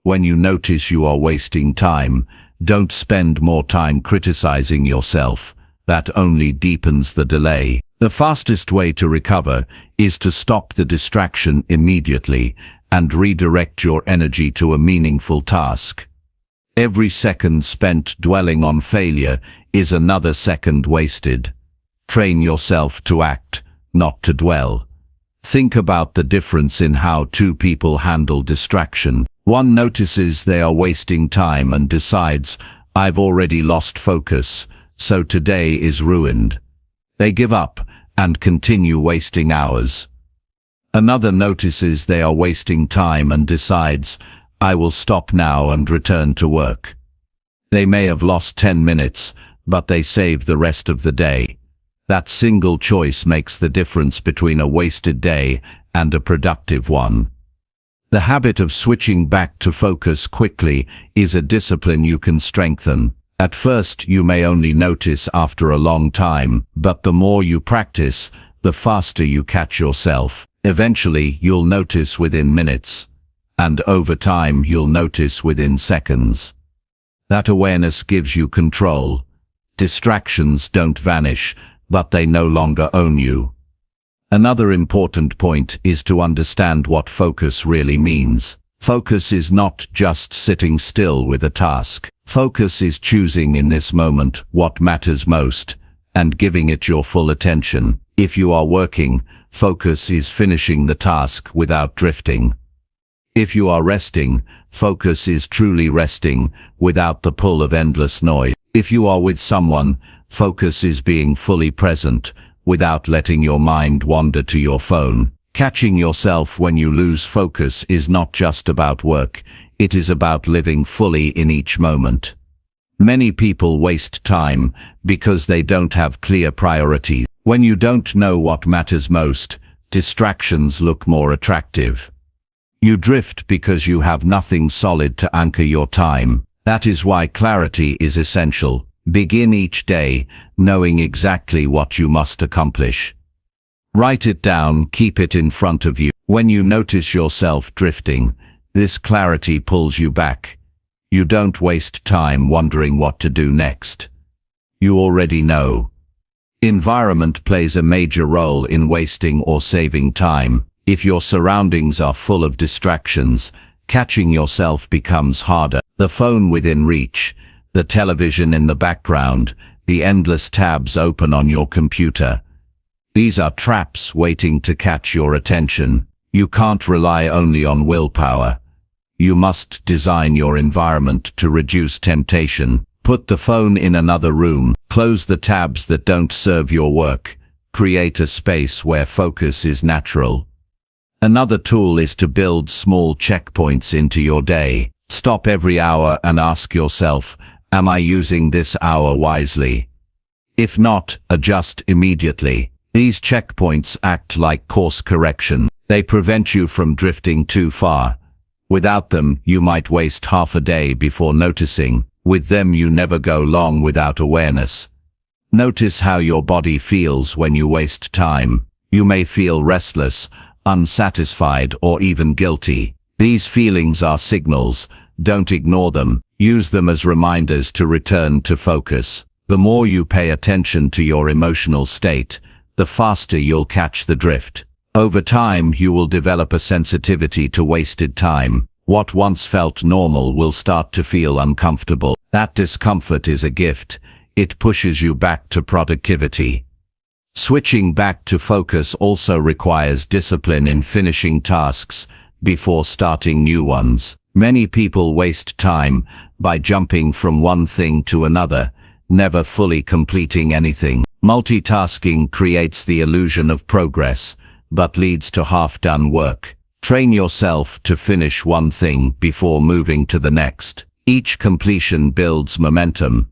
When you notice you are wasting time, don't spend more time criticizing yourself. That only deepens the delay. The fastest way to recover is to stop the distraction immediately and redirect your energy to a meaningful task. Every second spent dwelling on failure is another second wasted. Train yourself to act, not to dwell. Think about the difference in how two people handle distraction. One notices they are wasting time and decides, "I've already lost focus, so today is ruined." They give up and continue wasting hours. Another notices they are wasting time and decides, "I will stop now and return to work." They may have lost 10 minutes, but they save the rest of the day. That single choice makes the difference between a wasted day and a productive one. The habit of switching back to focus quickly is a discipline you can strengthen. At first, you may only notice after a long time, but the more you practice, the faster you catch yourself. Eventually, you'll notice within minutes, and over time, you'll notice within seconds. That awareness gives you control. Distractions don't vanish, but they no longer own you. Another important point is to understand what focus really means. Focus is not just sitting still with a task. Focus is choosing in this moment what matters most and giving it your full attention. If you are working, focus is finishing the task without drifting. If you are resting, focus is truly resting without the pull of endless noise. If you are with someone, focus is being fully present without letting your mind wander to your phone. Catching yourself when you lose focus is not just about work, it is about living fully in each moment. Many people waste time because they don't have clear priorities. When you don't know what matters most, distractions look more attractive. You drift because you have nothing solid to anchor your time. That is why clarity is essential. Begin each day knowing exactly what you must accomplish. Write it down, keep it in front of you. When you notice yourself drifting, this clarity pulls you back. You don't waste time wondering what to do next. You already know. Environment plays a major role in wasting or saving time. If your surroundings are full of distractions, catching yourself becomes harder. The phone within reach, the television in the background, the endless tabs open on your computer. These are traps waiting to catch your attention. You can't rely only on willpower. You must design your environment to reduce temptation. Put the phone in another room. Close the tabs that don't serve your work. Create a space where focus is natural. Another tool is to build small checkpoints into your day. Stop every hour and ask yourself, am I using this hour wisely? If not, adjust immediately. These checkpoints act like course correction. They prevent you from drifting too far. Without them, you might waste half a day before noticing. With them, you never go long without awareness. Notice how your body feels when you waste time. You may feel restless, unsatisfied, or even guilty. These feelings are signals. Don't ignore them. Use them as reminders to return to focus. The more you pay attention to your emotional state, the faster you'll catch the drift. Over time, you will develop a sensitivity to wasted time. What once felt normal will start to feel uncomfortable. That discomfort is a gift. It pushes you back to productivity. Switching back to focus also requires discipline in finishing tasks before starting new ones. Many people waste time by jumping from one thing to another, never fully completing anything. Multitasking creates the illusion of progress, but leads to half-done work. Train yourself to finish one thing before moving to the next. Each completion builds momentum.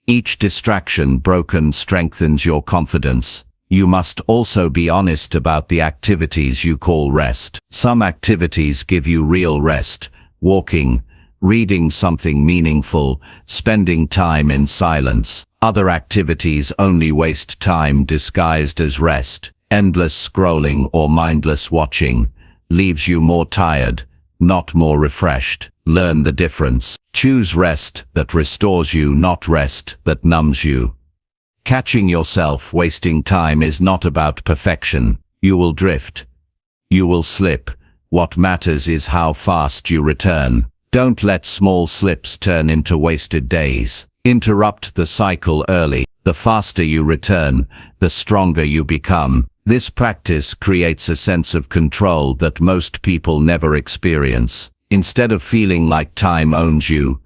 Each distraction broken strengthens your confidence. You must also be honest about the activities you call rest. Some activities give you real rest: walking, reading something meaningful, spending time in silence. Other activities only waste time disguised as rest. Endless scrolling or mindless watching leaves you more tired, not more refreshed. Learn the difference. Choose rest that restores you, not rest that numbs you. Catching yourself wasting time is not about perfection. You will drift. You will slip. What matters is how fast you return. Don't let small slips turn into wasted days. Interrupt the cycle early. The faster you return, the stronger you become. This practice creates a sense of control that most people never experience. Instead of feeling like time owns you,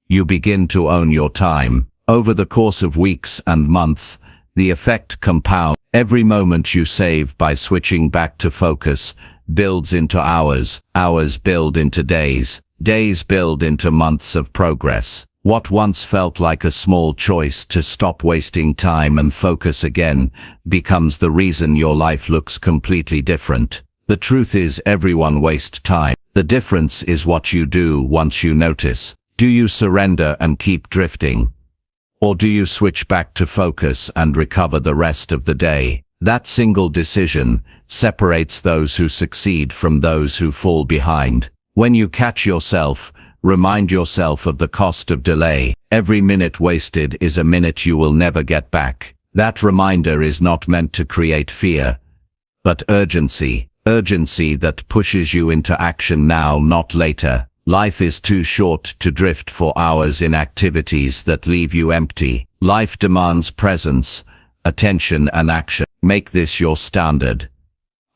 you begin to own your time. Over the course of weeks and months, the effect compounds. Every moment you save by switching back to focus builds into hours, hours build into days, days build into months of progress. What once felt like a small choice to stop wasting time and focus again becomes the reason your life looks completely different. The truth is, everyone wastes time. The difference is what you do once you notice. Do you surrender and keep drifting? Or do you switch back to focus and recover the rest of the day? That single decision separates those who succeed from those who fall behind. When you catch yourself, remind yourself of the cost of delay. Every minute wasted is a minute you will never get back. That reminder is not meant to create fear, but urgency. Urgency that pushes you into action now, not later. Life is too short to drift for hours in activities that leave you empty. Life demands presence, attention and action. Make this your standard.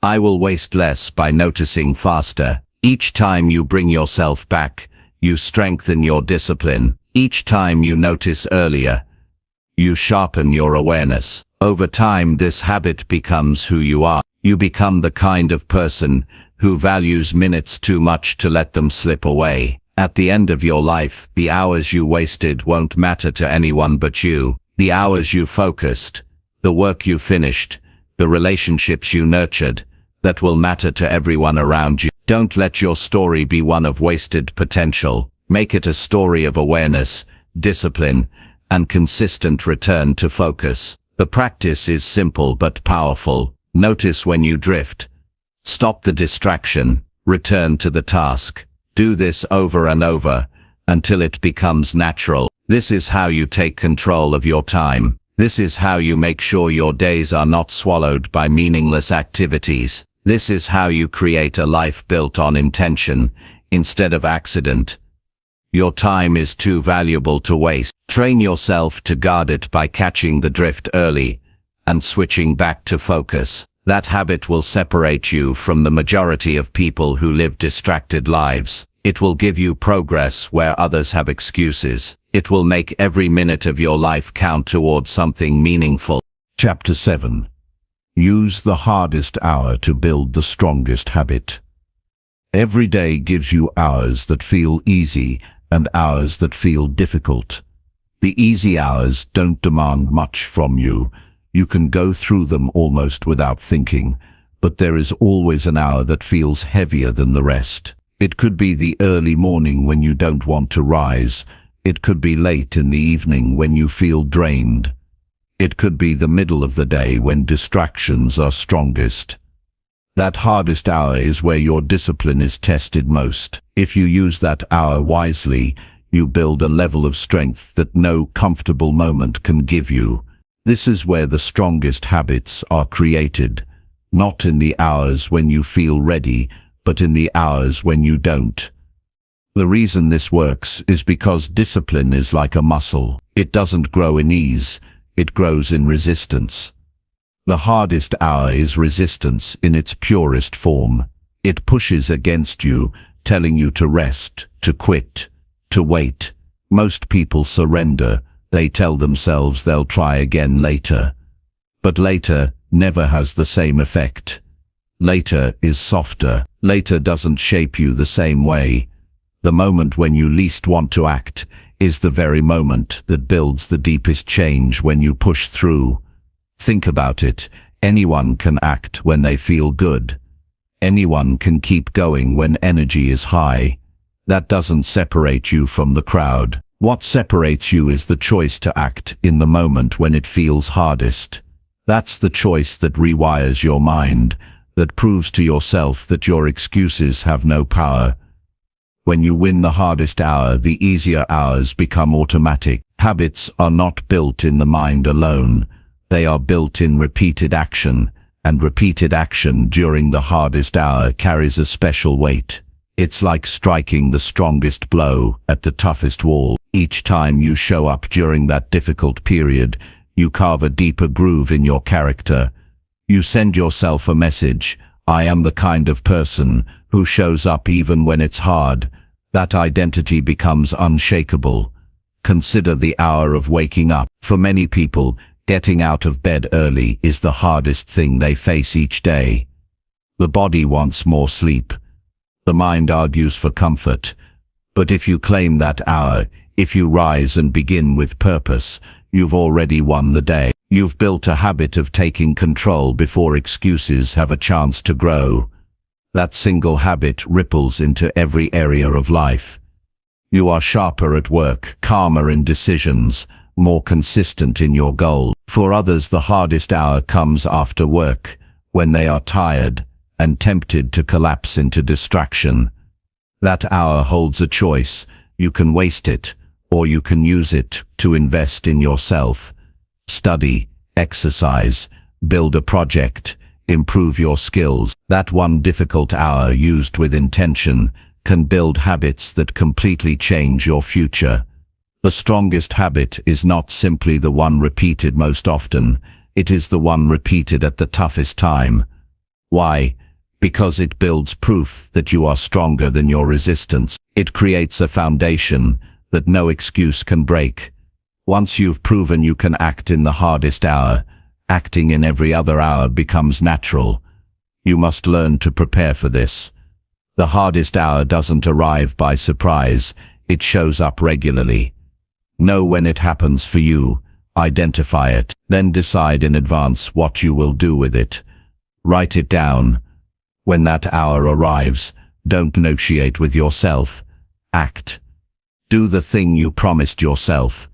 I will waste less by noticing faster. Each time you bring yourself back, you strengthen your discipline. Each time you notice earlier, you sharpen your awareness. Over time, this habit becomes who you are. You become the kind of person who values minutes too much to let them slip away. At the end of your life, the hours you wasted won't matter to anyone but you. The hours you focused, the work you finished, the relationships you nurtured, that will matter to everyone around you. Don't let your story be one of wasted potential. Make it a story of awareness, discipline, and consistent return to focus. The practice is simple but powerful. Notice when you drift. Stop the distraction. Return to the task. Do this over and over until it becomes natural. This is how you take control of your time. This is how you make sure your days are not swallowed by meaningless activities. This is how you create a life built on intention instead of accident. Your time is too valuable to waste. Train yourself to guard it by catching the drift early and switching back to focus. That habit will separate you from the majority of people who live distracted lives. It will give you progress where others have excuses. It will make every minute of your life count towards something meaningful. Chapter 7. Use the hardest hour to build the strongest habit. Every day gives you hours that feel easy and hours that feel difficult. The easy hours don't demand much from you. You can go through them almost without thinking, but there is always an hour that feels heavier than the rest. It could be the early morning when you don't want to rise. It could be late in the evening when you feel drained. It could be the middle of the day when distractions are strongest. That hardest hour is where your discipline is tested most. If you use that hour wisely, you build a level of strength that no comfortable moment can give you. This is where the strongest habits are created, not in the hours when you feel ready, but in the hours when you don't. The reason this works is because discipline is like a muscle. It doesn't grow in ease, it grows in resistance. The hardest hour is resistance in its purest form. It pushes against you, telling you to rest, to quit, to wait. Most people surrender. They tell themselves they'll try again later. But later never has the same effect. Later is softer. Later doesn't shape you the same way. The moment when you least want to act is the very moment that builds the deepest change when you push through. Think about it. Anyone can act when they feel good. Anyone can keep going when energy is high. That doesn't separate you from the crowd. What separates you is the choice to act in the moment when it feels hardest. That's the choice that rewires your mind, that proves to yourself that your excuses have no power. When you win the hardest hour, the easier hours become automatic. Habits are not built in the mind alone. They are built in repeated action, and repeated action during the hardest hour carries a special weight. It's like striking the strongest blow at the toughest wall. Each time you show up during that difficult period, you carve a deeper groove in your character. You send yourself a message: I am the kind of person who shows up even when it's hard. That identity becomes unshakable. Consider the hour of waking up. For many people, getting out of bed early is the hardest thing they face each day. The body wants more sleep. The mind argues for comfort. But if you claim that hour, if you rise and begin with purpose, you've already won the day. You've built a habit of taking control before excuses have a chance to grow. That single habit ripples into every area of life. You are sharper at work, calmer in decisions, more consistent in your goal. For others, the hardest hour comes after work, when they are tired and tempted to collapse into distraction. That hour holds a choice. You can waste it, or you can use it to invest in yourself. Study, exercise, build a project, improve your skills. That one difficult hour used with intention can build habits that completely change your future. The strongest habit is not simply the one repeated most often, it is the one repeated at the toughest time. Why? Because it builds proof that you are stronger than your resistance. It creates a foundation that no excuse can break. Once you've proven you can act in the hardest hour, acting in every other hour becomes natural. You must learn to prepare for this. The hardest hour doesn't arrive by surprise, it shows up regularly. Know when it happens for you, identify it, then decide in advance what you will do with it. Write it down. When that hour arrives, don't negotiate with yourself. Act. Do the thing you promised yourself.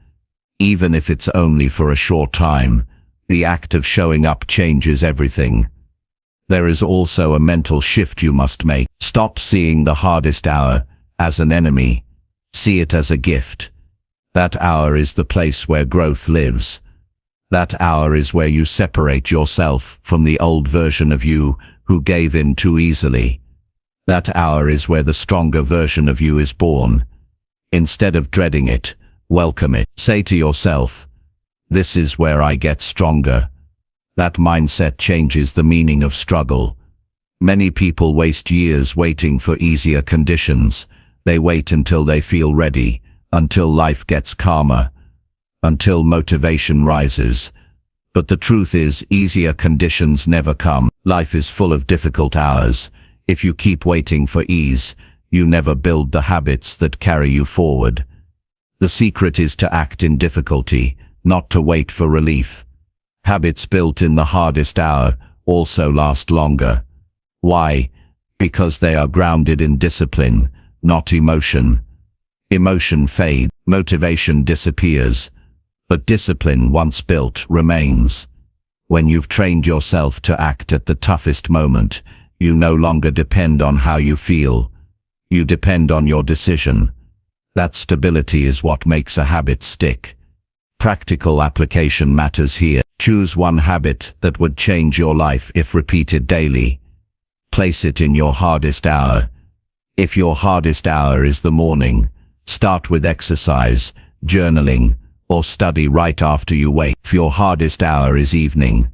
Even if it's only for a short time, the act of showing up changes everything. There is also a mental shift you must make. Stop seeing the hardest hour as an enemy. See it as a gift. That hour is the place where growth lives. That hour is where you separate yourself from the old version of you who gave in too easily. That hour is where the stronger version of you is born. Instead of dreading it, welcome it. Say to yourself, this is where I get stronger. That mindset changes the meaning of struggle. Many people waste years waiting for easier conditions. They wait until they feel ready, until life gets calmer, until motivation rises. But the truth is, easier conditions never come. Life is full of difficult hours. If you keep waiting for ease, you never build the habits that carry you forward. The secret is to act in difficulty, not to wait for relief. Habits built in the hardest hour also last longer. Why? Because they are grounded in discipline, not emotion. Emotion fades, motivation disappears, but discipline, once built, remains. When you've trained yourself to act at the toughest moment, you no longer depend on how you feel. You depend on your decision. That stability is what makes a habit stick. Practical application matters here. Choose one habit that would change your life if repeated daily. Place it in your hardest hour. If your hardest hour is the morning, start with exercise, journaling, or study right after you wake. If your hardest hour is evening,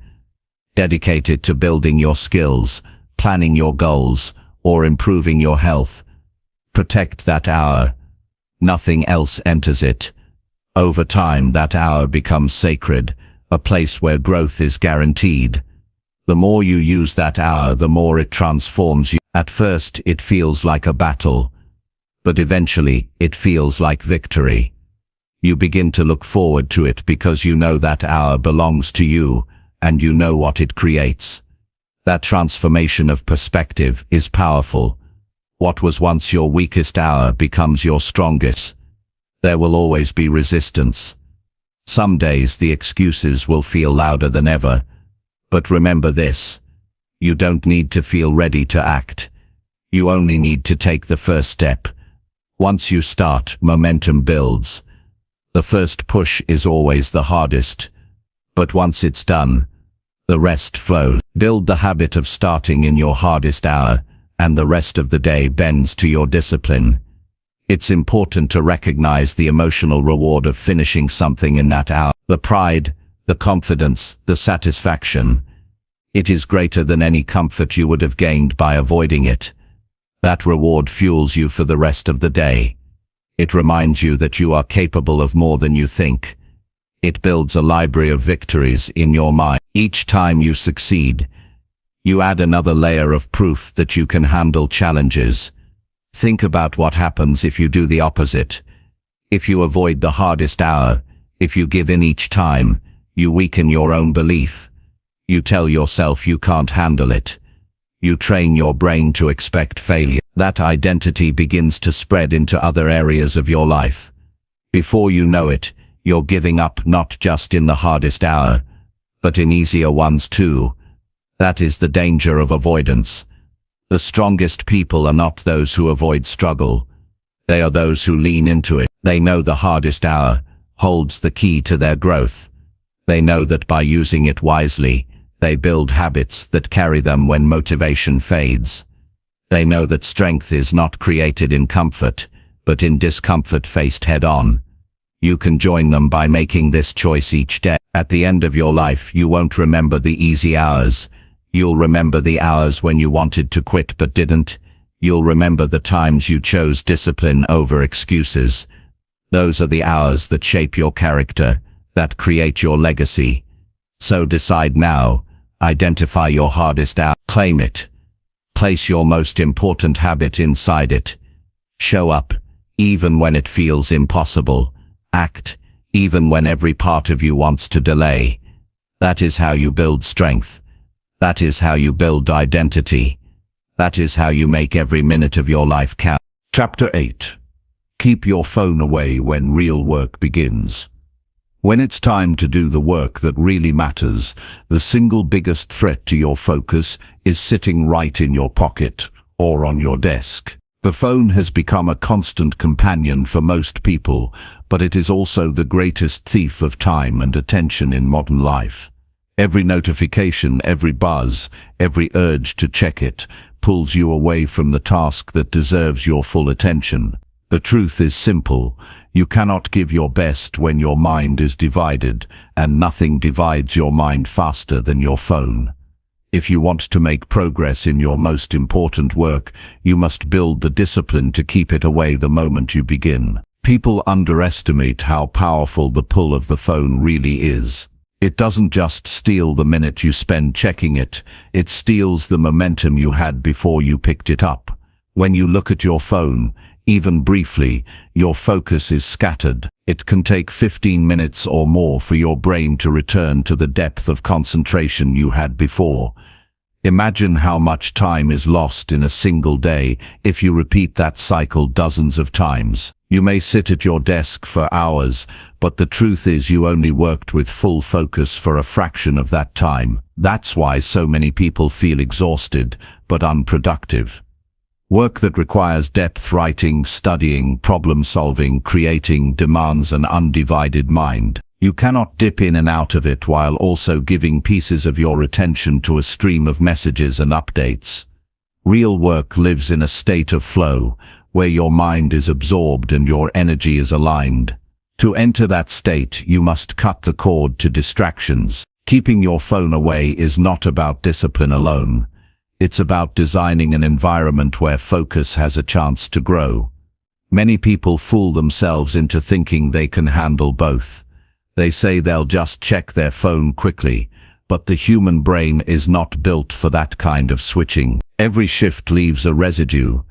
dedicate it to building your skills, planning your goals, or improving your health. Protect that hour. Nothing else enters it. Over time, that hour becomes sacred, a place where growth is guaranteed. The more you use that hour, the more it transforms you. At first, it feels like a battle, but eventually, it feels like victory. You begin to look forward to it because you know that hour belongs to you, and you know what it creates. That transformation of perspective is powerful. What was once your weakest hour becomes your strongest. There will always be resistance. Some days the excuses will feel louder than ever. But remember this: you don't need to feel ready to act. You only need to take the first step. Once you start, momentum builds. The first push is always the hardest, but once it's done, the rest flows. Build the habit of starting in your hardest hour, and the rest of the day bends to your discipline. It's important to recognize the emotional reward of finishing something in that hour. The pride, the confidence, the satisfaction. It is greater than any comfort you would have gained by avoiding it. That reward fuels you for the rest of the day. It reminds you that you are capable of more than you think. It builds a library of victories in your mind. Each time you succeed, you add another layer of proof that you can handle challenges. Think about what happens if you do the opposite. If you avoid the hardest hour, if you give in each time, you weaken your own belief. You tell yourself you can't handle it. You train your brain to expect failure. That identity begins to spread into other areas of your life. Before you know it, you're giving up not just in the hardest hour, but in easier ones too. That is the danger of avoidance. The strongest people are not those who avoid struggle. They are those who lean into it. They know the hardest hour holds the key to their growth. They know that by using it wisely, they build habits that carry them when motivation fades. They know that strength is not created in comfort, but in discomfort faced head-on. You can join them by making this choice each day. At the end of your life, you won't remember the easy hours. You'll remember the hours when you wanted to quit but didn't. You'll remember the times you chose discipline over excuses. Those are the hours that shape your character, that create your legacy. So decide now. Identify your hardest hour. Claim it. Place your most important habit inside it. Show up, even when it feels impossible. Act, even when every part of you wants to delay. That is how you build strength. That is how you build identity. That is how you make every minute of your life count. Chapter 8. Keep your phone away when real work begins. When it's time to do the work that really matters, the single biggest threat to your focus is sitting right in your pocket or on your desk. The phone has become a constant companion for most people, but it is also the greatest thief of time and attention in modern life. Every notification, every buzz, every urge to check it, pulls you away from the task that deserves your full attention. The truth is simple. You cannot give your best when your mind is divided, and nothing divides your mind faster than your phone. If you want to make progress in your most important work, you must build the discipline to keep it away the moment you begin. People underestimate how powerful the pull of the phone really is. It doesn't just steal the minute you spend checking it, it steals the momentum you had before you picked it up. When you look at your phone, even briefly, your focus is scattered. It can take 15 minutes or more for your brain to return to the depth of concentration you had before. Imagine how much time is lost in a single day if you repeat that cycle dozens of times. You may sit at your desk for hours, but the truth is you only worked with full focus for a fraction of that time. That's why so many people feel exhausted, but unproductive. Work that requires depth writing, studying, problem-solving, creating demands an undivided mind. You cannot dip in and out of it while also giving pieces of your attention to a stream of messages and updates. Real work lives in a state of flow, where your mind is absorbed and your energy is aligned. To enter that state, you must cut the cord to distractions. Keeping your phone away is not about discipline alone. It's about designing an environment where focus has a chance to grow. Many people fool themselves into thinking they can handle both. They say they'll just check their phone quickly, but the human brain is not built for that kind of switching. Every shift leaves a residue.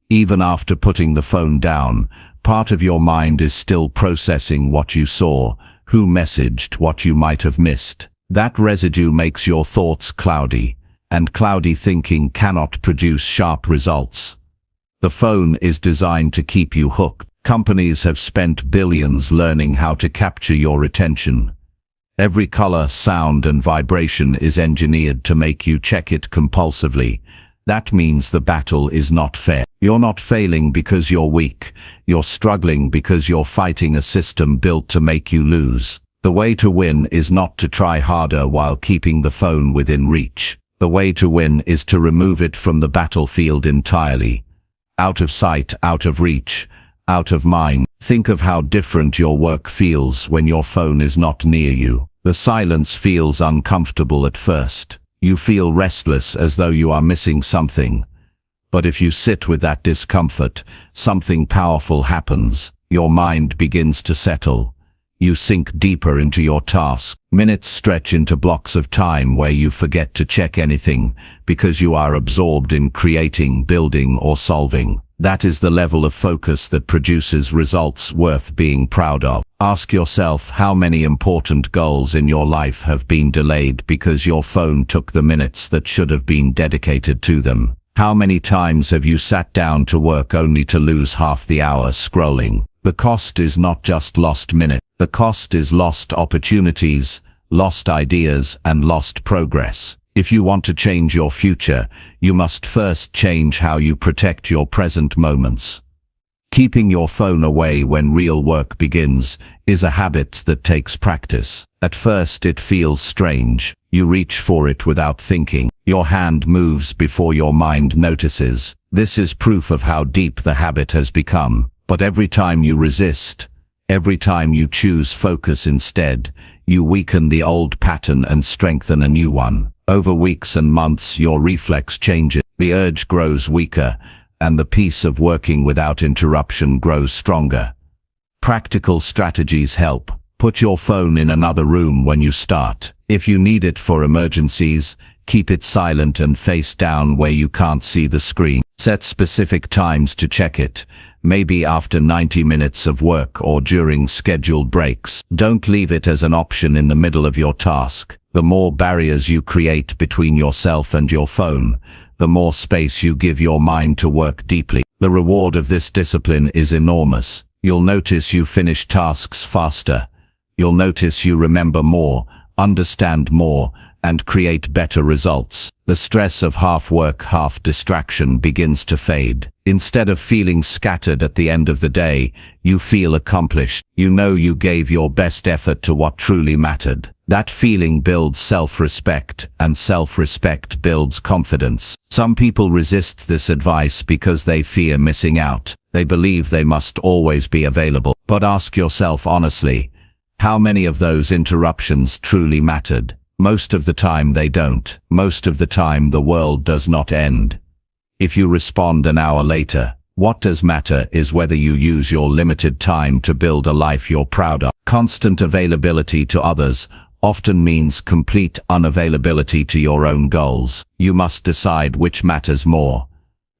Even after putting the phone down, part of your mind is still processing what you saw, who messaged, what you might have missed. That residue makes your thoughts cloudy, and cloudy thinking cannot produce sharp results. The phone is designed to keep you hooked. Companies have spent billions learning how to capture your attention. Every color, sound, and vibration is engineered to make you check it compulsively. That means the battle is not fair. You're not failing because you're weak. You're struggling because you're fighting a system built to make you lose. The way to win is not to try harder while keeping the phone within reach. The way to win is to remove it from the battlefield entirely. Out of sight, out of reach, out of mind. Think of how different your work feels when your phone is not near you. The silence feels uncomfortable at first. You feel restless as though you are missing something. But if you sit with that discomfort, something powerful happens. Your mind begins to settle. You sink deeper into your task. Minutes stretch into blocks of time where you forget to check anything because you are absorbed in creating, building, or solving. That is the level of focus that produces results worth being proud of. Ask yourself how many important goals in your life have been delayed because your phone took the minutes that should have been dedicated to them. How many times have you sat down to work only to lose half the hour scrolling? The cost is not just lost minutes. The cost is lost opportunities, lost ideas, and lost progress. If you want to change your future, you must first change how you protect your present moments. Keeping your phone away when real work begins is a habit that takes practice. At first it feels strange. You reach for it without thinking. Your hand moves before your mind notices. This is proof of how deep the habit has become. But every time you resist, every time you choose focus instead, you weaken the old pattern and strengthen a new one. Over weeks and months, your reflex changes. The urge grows weaker, and the peace of working without interruption grows stronger. Practical strategies help. Put your phone in another room when you start. If you need it for emergencies, keep it silent and face down where you can't see the screen. Set specific times to check it, maybe after 90 minutes of work or during scheduled breaks. Don't leave it as an option in the middle of your task. The more barriers you create between yourself and your phone, the more space you give your mind to work deeply. The reward of this discipline is enormous. You'll notice you finish tasks faster. You'll notice you remember more, understand more, and create better results. The stress of half work, half distraction begins to fade. Instead of feeling scattered at the end of the day, you feel accomplished. You know you gave your best effort to what truly mattered. That feeling builds self-respect, and self-respect builds confidence. Some people resist this advice because they fear missing out. They believe they must always be available. But ask yourself honestly, how many of those interruptions truly mattered? Most of the time they don't. Most of the time the world does not end. If you respond an hour later, what does matter is whether you use your limited time to build a life you're proud of. Constant availability to others often means complete unavailability to your own goals. You must decide which matters more.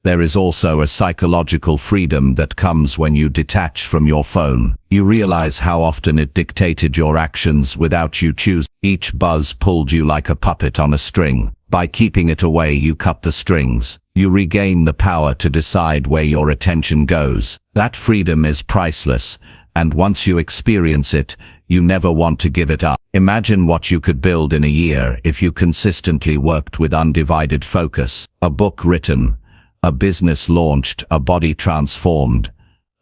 There is also a psychological freedom that comes when you detach from your phone. You realize how often it dictated your actions without you choosing. Each buzz pulled you like a puppet on a string. By keeping it away, you cut the strings. You regain the power to decide where your attention goes. That freedom is priceless, and once you experience it, you never want to give it up. Imagine what you could build in a year if you consistently worked with undivided focus. A book written, a business launched, a body transformed,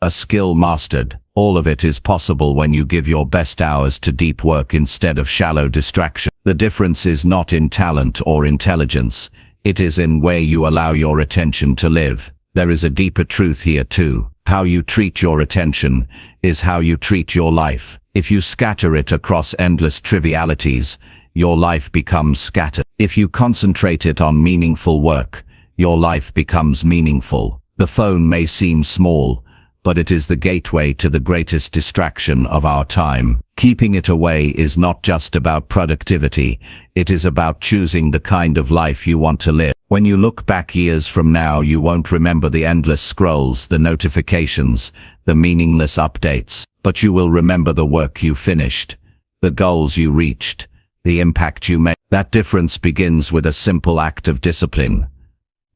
a skill mastered. All of it is possible when you give your best hours to deep work instead of shallow distraction. The difference is not in talent or intelligence. It is in where you allow your attention to live. There is a deeper truth here too. How you treat your attention is how you treat your life. If you scatter it across endless trivialities, your life becomes scattered. If you concentrate it on meaningful work, your life becomes meaningful. The phone may seem small, but it is the gateway to the greatest distraction of our time. Keeping it away is not just about productivity, it is about choosing the kind of life you want to live. When you look back years from now, you won't remember the endless scrolls, the notifications, the meaningless updates, but you will remember the work you finished, the goals you reached, the impact you made. That difference begins with a simple act of discipline.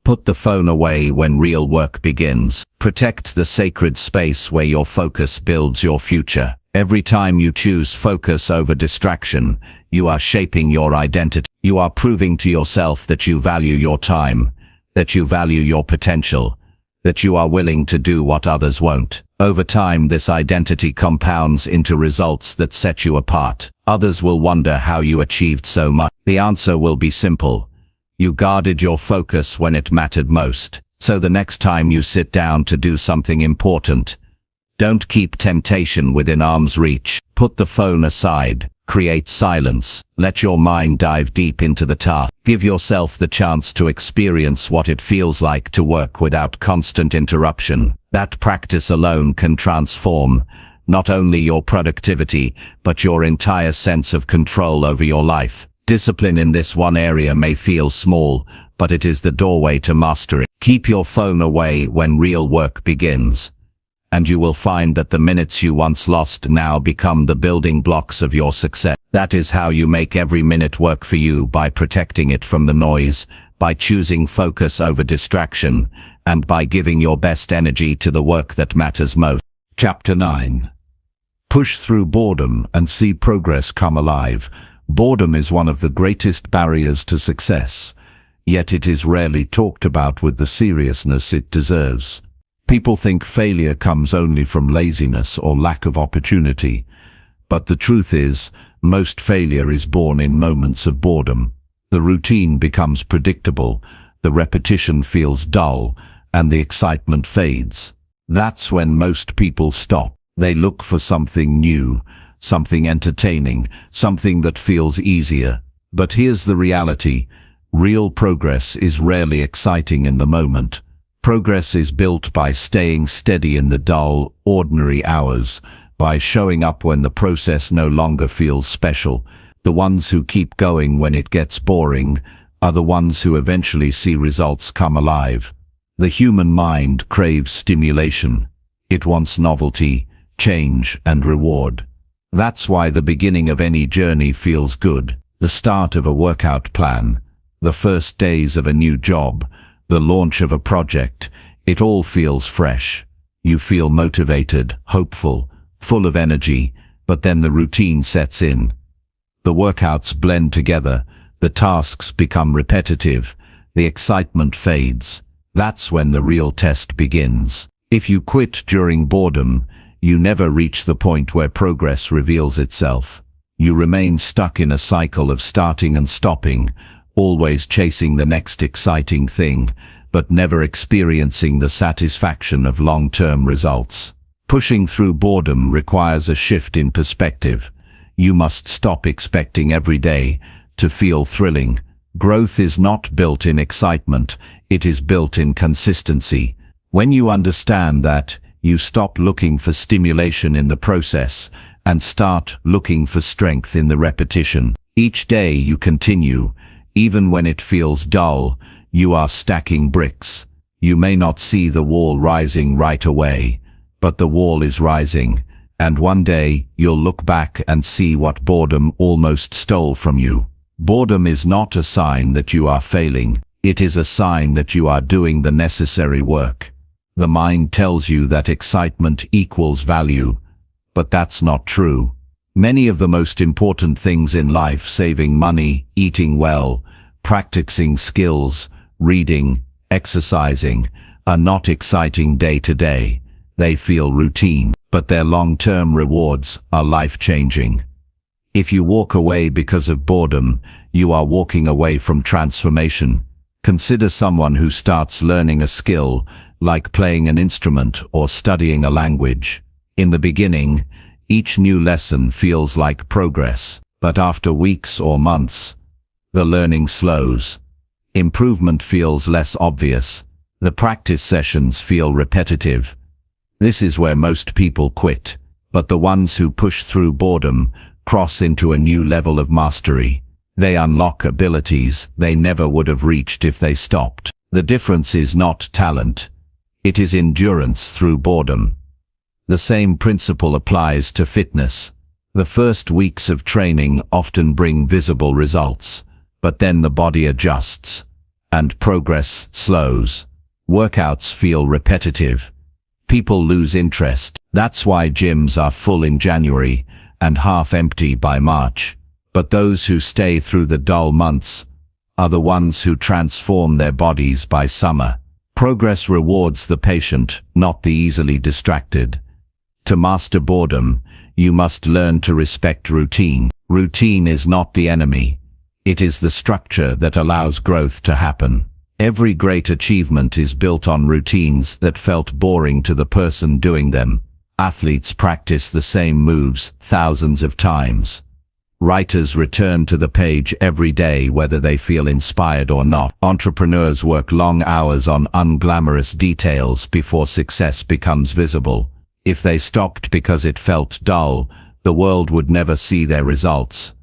Put the phone away when real work begins. Protect the sacred space where your focus builds your future. Every time you choose focus over distraction, you are shaping your identity. You are proving to yourself that you value your time, that you value your potential, that you are willing to do what others won't. Over time, this identity compounds into results that set you apart. Others will wonder how you achieved so much. The answer will be simple. You guarded your focus when it mattered most. So the next time you sit down to do something important, don't keep temptation within arm's reach. Put the phone aside. Create silence. Let your mind dive deep into the task. Give yourself the chance to experience what it feels like to work without constant interruption. That practice alone can transform not only your productivity, but your entire sense of control over your life. Discipline in this one area may feel small, but it is the doorway to mastery. Keep your phone away when real work begins, and you will find that the minutes you once lost now become the building blocks of your success. That is how you make every minute work for you, by protecting it from the noise, by choosing focus over distraction, and by giving your best energy to the work that matters most. Chapter 9. Push through boredom and see progress come alive. Boredom is one of the greatest barriers to success, yet it is rarely talked about with the seriousness it deserves. People think failure comes only from laziness or lack of opportunity, but the truth is, most failure is born in moments of boredom. The routine becomes predictable, the repetition feels dull, and the excitement fades. That's when most people stop. They look for something new, something entertaining, something that feels easier. But here's the reality: real progress is rarely exciting in the moment. Progress is built by staying steady in the dull, ordinary hours, by showing up when the process no longer feels special. The ones who keep going when it gets boring are the ones who eventually see results come alive. The human mind craves stimulation. It wants novelty, change, and reward. That's why the beginning of any journey feels good. The start of a workout plan, the first days of a new job, the launch of a project, it all feels fresh. You feel motivated, hopeful, full of energy, but then the routine sets in. The workouts blend together, the tasks become repetitive, the excitement fades. That's when the real test begins. If you quit during boredom, you never reach the point where progress reveals itself. You remain stuck in a cycle of starting and stopping, always chasing the next exciting thing, but never experiencing the satisfaction of long-term results. Pushing through boredom requires a shift in perspective. You must stop expecting every day to feel thrilling. Growth is not built in excitement, it is built in consistency. When you understand that, you stop looking for stimulation in the process and start looking for strength in the repetition. Each day you continue, even when it feels dull. You are stacking bricks. You may not see the wall rising right away, but the wall is rising, and one day you'll look back and see what boredom almost stole from you. Boredom is not a sign that you are failing. It is a sign that you are doing the necessary work. The mind tells you that excitement equals value, but that's not true. Many of the most important things in life, saving money, eating well, practicing skills, reading, exercising, are not exciting day to day. They feel routine, but their long-term rewards are life-changing. If you walk away because of boredom, you are walking away from transformation. Consider someone who starts learning a skill, like playing an instrument or studying a language. In the beginning, each new lesson feels like progress, but after weeks or months, the learning slows. Improvement feels less obvious. The practice sessions feel repetitive. This is where most people quit, but the ones who push through boredom cross into a new level of mastery. They unlock abilities they never would have reached if they stopped. The difference is not talent. It is endurance through boredom. The same principle applies to fitness. The first weeks of training often bring visible results, but then the body adjusts, and progress slows. Workouts feel repetitive. People lose interest. That's why gyms are full in January and half empty by March. But those who stay through the dull months are the ones who transform their bodies by summer. Progress rewards the patient, not the easily distracted. To master boredom, you must learn to respect routine. Routine is not the enemy. It is the structure that allows growth to happen. Every great achievement is built on routines that felt boring to the person doing them. Athletes practice the same moves thousands of times. Writers return to the page every day whether they feel inspired or not. Entrepreneurs work long hours on unglamorous details before success becomes visible. If they stopped because it felt dull, the world would never see their results.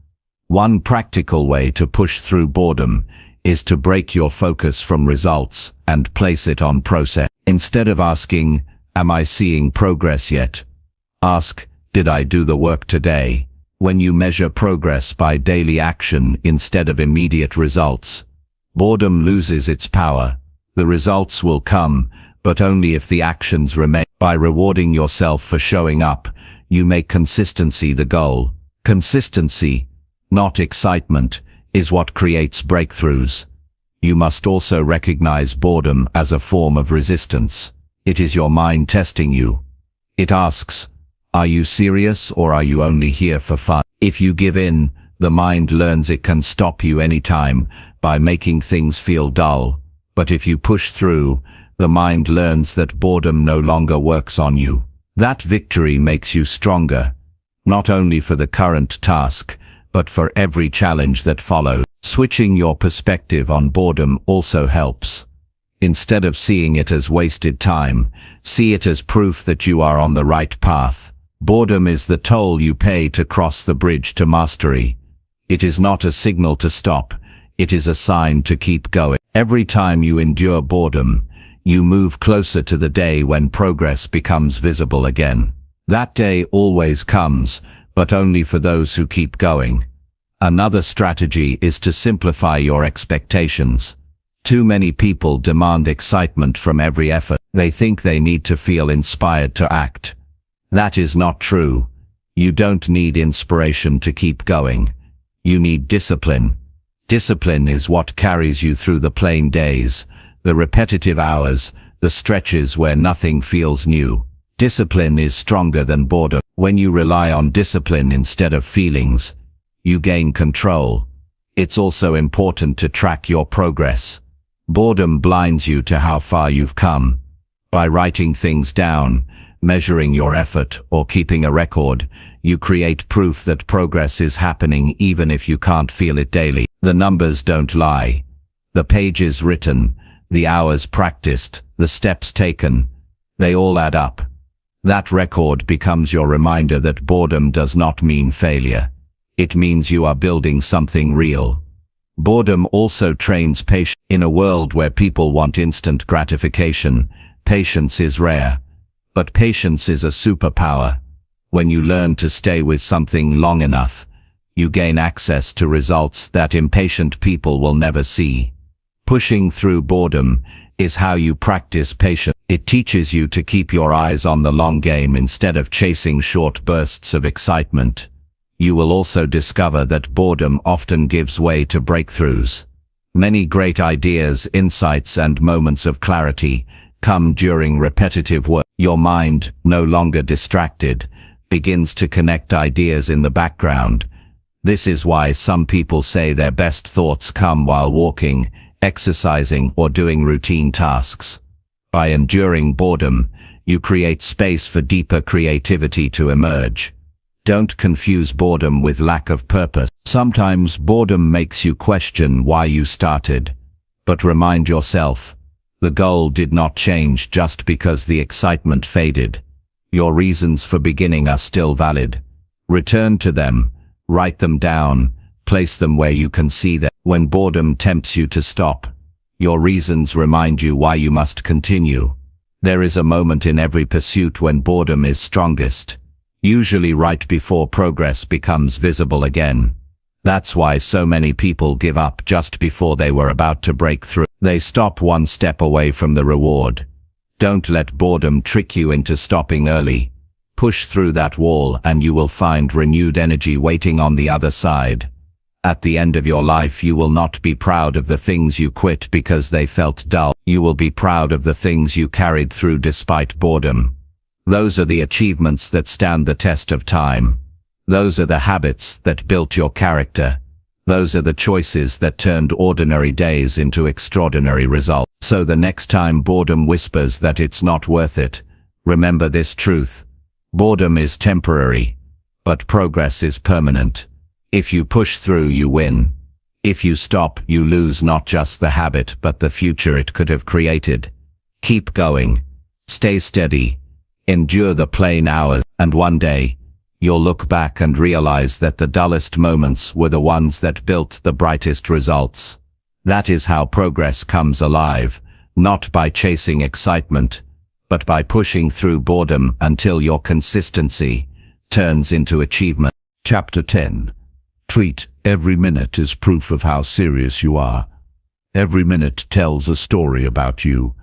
One practical way to push through boredom is to break your focus from results and place it on process. Instead of asking, "Am I seeing progress yet?" ask, "Did I do the work today?" When you measure progress by daily action instead of immediate results, boredom loses its power. The results will come, but only if the actions remain. By rewarding yourself for showing up, you make consistency the goal. Consistency, not excitement, is what creates breakthroughs. You must also recognize boredom as a form of resistance. It is your mind testing you. It asks, "Are you serious or are you only here for fun?" If you give in, the mind learns it can stop you anytime by making things feel dull. But if you push through, the mind learns that boredom no longer works on you. That victory makes you stronger, not only for the current task, but for every challenge that follows. Switching your perspective on boredom also helps. Instead of seeing it as wasted time, see it as proof that you are on the right path. Boredom is the toll you pay to cross the bridge to mastery. It is not a signal to stop, it is a sign to keep going. Every time you endure boredom, you move closer to the day when progress becomes visible again. That day always comes, but only for those who keep going. Another strategy is to simplify your expectations. Too many people demand excitement from every effort. They think they need to feel inspired to act. That is not true. You don't need inspiration to keep going. You need discipline. Discipline is what carries you through the plain days, the repetitive hours, the stretches where nothing feels new. Discipline is stronger than boredom. When you rely on discipline instead of feelings, you gain control. It's also important to track your progress. Boredom blinds you to how far you've come. By writing things down, measuring your effort, or keeping a record, you create proof that progress is happening even if you can't feel it daily. The numbers don't lie. The pages written, the hours practiced, the steps taken, they all add up. That record becomes your reminder that boredom does not mean failure. It means you are building something real. Boredom also trains patience. In a world where people want instant gratification, patience is rare. But patience is a superpower. When you learn to stay with something long enough, you gain access to results that impatient people will never see. Pushing through boredom is how you practice patience. It teaches you to keep your eyes on the long game instead of chasing short bursts of excitement. You will also discover that boredom often gives way to breakthroughs. Many great ideas, insights, and moments of clarity come during repetitive work. Your mind, no longer distracted, begins to connect ideas in the background. This is why some people say their best thoughts come while walking, exercising, or doing routine tasks. By enduring boredom, you create space for deeper creativity to emerge. Don't confuse boredom with lack of purpose. Sometimes boredom makes you question why you started. But remind yourself, the goal did not change just because the excitement faded. Your reasons for beginning are still valid. Return to them, write them down, place them where you can see them. When boredom tempts you to stop, your reasons remind you why you must continue. There is a moment in every pursuit when boredom is strongest, usually right before progress becomes visible again. That's why so many people give up just before they were about to break through. They stop one step away from the reward. Don't let boredom trick you into stopping early. Push through that wall and you will find renewed energy waiting on the other side. At the end of your life, you will not be proud of the things you quit because they felt dull. You will be proud of the things you carried through despite boredom. Those are the achievements that stand the test of time. Those are the habits that built your character. Those are the choices that turned ordinary days into extraordinary results. So the next time boredom whispers that it's not worth it, remember this truth. Boredom is temporary, but progress is permanent. If you push through, you win. If you stop, you lose not just the habit, but the future it could have created. Keep going. Stay steady. Endure the plain hours, and one day, you'll look back and realize that the dullest moments were the ones that built the brightest results. That is how progress comes alive, not by chasing excitement, but by pushing through boredom until your consistency turns into achievement. Chapter 10. Treat every minute as proof of how serious you are. Every minute tells a story about you.